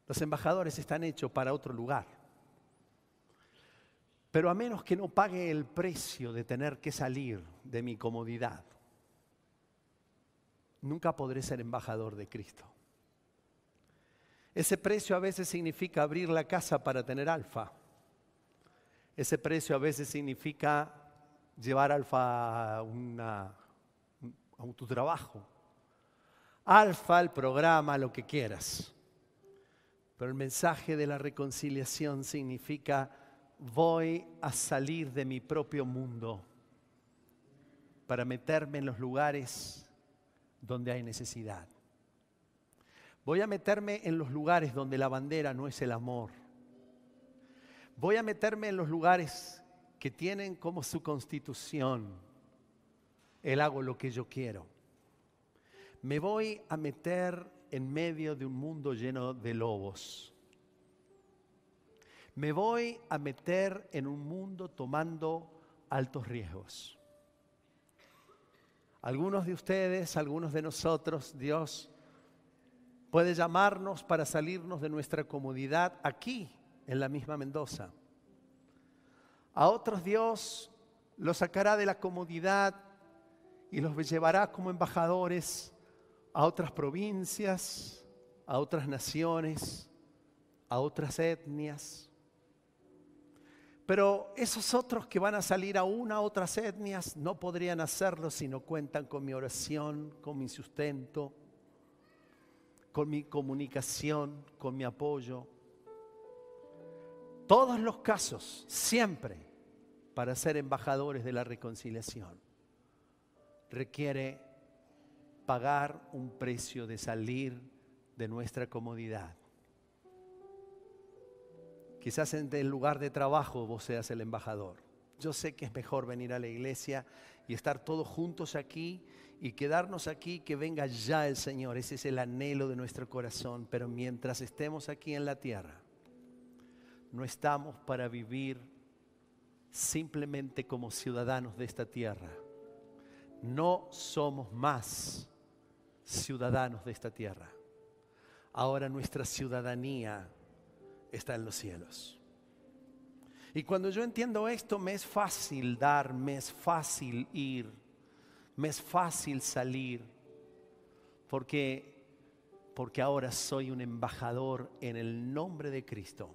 Los embajadores están hechos para otro lugar. Pero a menos que no pague el precio de tener que salir de mi comodidad, nunca podré ser embajador de Cristo. Ese precio a veces significa abrir la casa para tener Alfa. Ese precio a veces significa llevar Alfa a tu trabajo. Alfa, el programa, lo que quieras. Pero el mensaje de la reconciliación significa voy a salir de mi propio mundo para meterme en los lugares donde hay necesidad. Voy a meterme en los lugares donde la bandera no es el amor. Voy a meterme en los lugares que tienen como su constitución el hago lo que yo quiero. Me voy a meter en medio de un mundo lleno de lobos. Me voy a meter en un mundo tomando altos riesgos. Algunos de ustedes, algunos de nosotros, Dios puede llamarnos para salirnos de nuestra comodidad aquí, en la misma Mendoza. A otros Dios los sacará de la comodidad y los llevará como embajadores a otras provincias, a otras naciones, a otras etnias. Pero esos otros que van a salir aún a otras etnias no podrían hacerlo si no cuentan con mi oración, con mi sustento, con mi comunicación, con mi apoyo. Todos los casos, siempre, para ser embajadores de la reconciliación, requiere pagar un precio de salir de nuestra comodidad. Quizás en el lugar de trabajo vos seas el embajador. Yo sé que es mejor venir a la iglesia y estar todos juntos aquí y quedarnos aquí, que venga ya el Señor. Ese es el anhelo de nuestro corazón. Pero mientras estemos aquí en la tierra, no estamos para vivir simplemente como ciudadanos de esta tierra. No somos más ciudadanos de esta tierra. Ahora nuestra ciudadanía está en los cielos. Y cuando yo entiendo esto, me es fácil dar, me es fácil ir, me es fácil salir, porque ahora soy un embajador en el nombre de Cristo,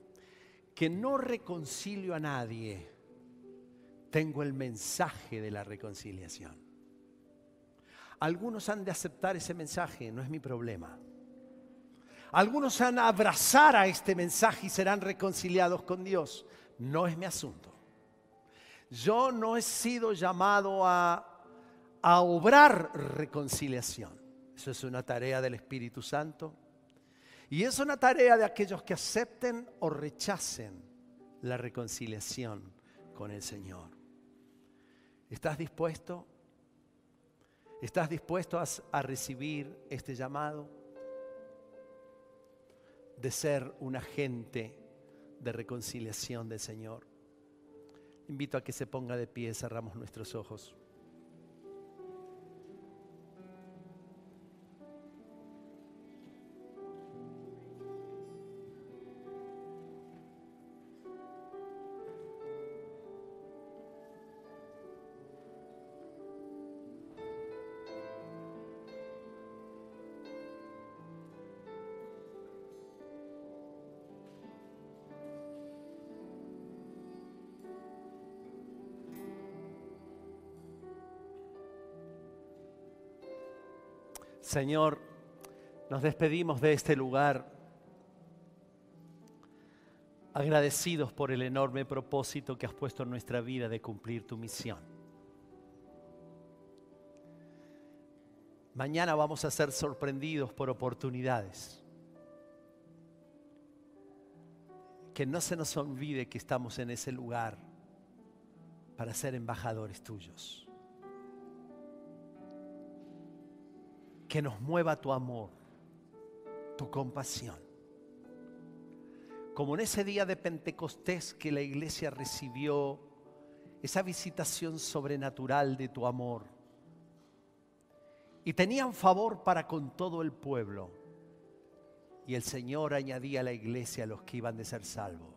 que no reconcilio a nadie, tengo el mensaje de la reconciliación. Algunos han de aceptar ese mensaje, no es mi problema. Algunos han de abrazar a este mensaje y serán reconciliados con Dios. No es mi asunto. Yo no he sido llamado a obrar reconciliación. Eso es una tarea del Espíritu Santo. Y es una tarea de aquellos que acepten o rechacen la reconciliación con el Señor. ¿Estás dispuesto? ¿Estás dispuesto a recibir este llamado de ser un agente de reconciliación del Señor? Invito a que se ponga de pie, cerramos nuestros ojos. Señor, nos despedimos de este lugar agradecidos por el enorme propósito que has puesto en nuestra vida de cumplir tu misión. Mañana vamos a ser sorprendidos por oportunidades. Que no se nos olvide que estamos en ese lugar para ser embajadores tuyos. Que nos mueva tu amor, tu compasión. Como en ese día de Pentecostés que la iglesia recibió esa visitación sobrenatural de tu amor. Y tenían favor para con todo el pueblo. Y el Señor añadía a la iglesia a los que iban de ser salvos.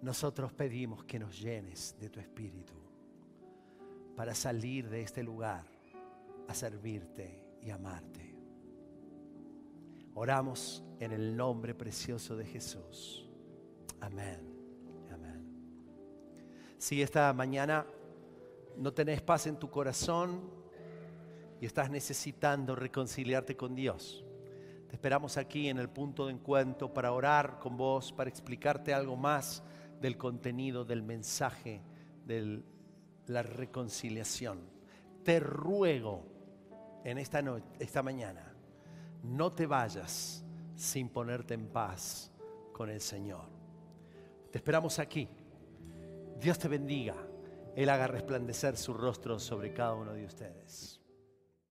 Nosotros pedimos que nos llenes de tu Espíritu para salir de este lugar a servirte y amarte. Oramos en el nombre precioso de Jesús. Amén. Amén. Si esta mañana no tenés paz en tu corazón y estás necesitando reconciliarte con Dios, te esperamos aquí en el punto de encuentro para orar con vos, para explicarte algo más del contenido del mensaje de la reconciliación. Te ruego en esta mañana, no te vayas sin ponerte en paz con el Señor. Te esperamos aquí. Dios te bendiga. Él haga resplandecer su rostro sobre cada uno de ustedes.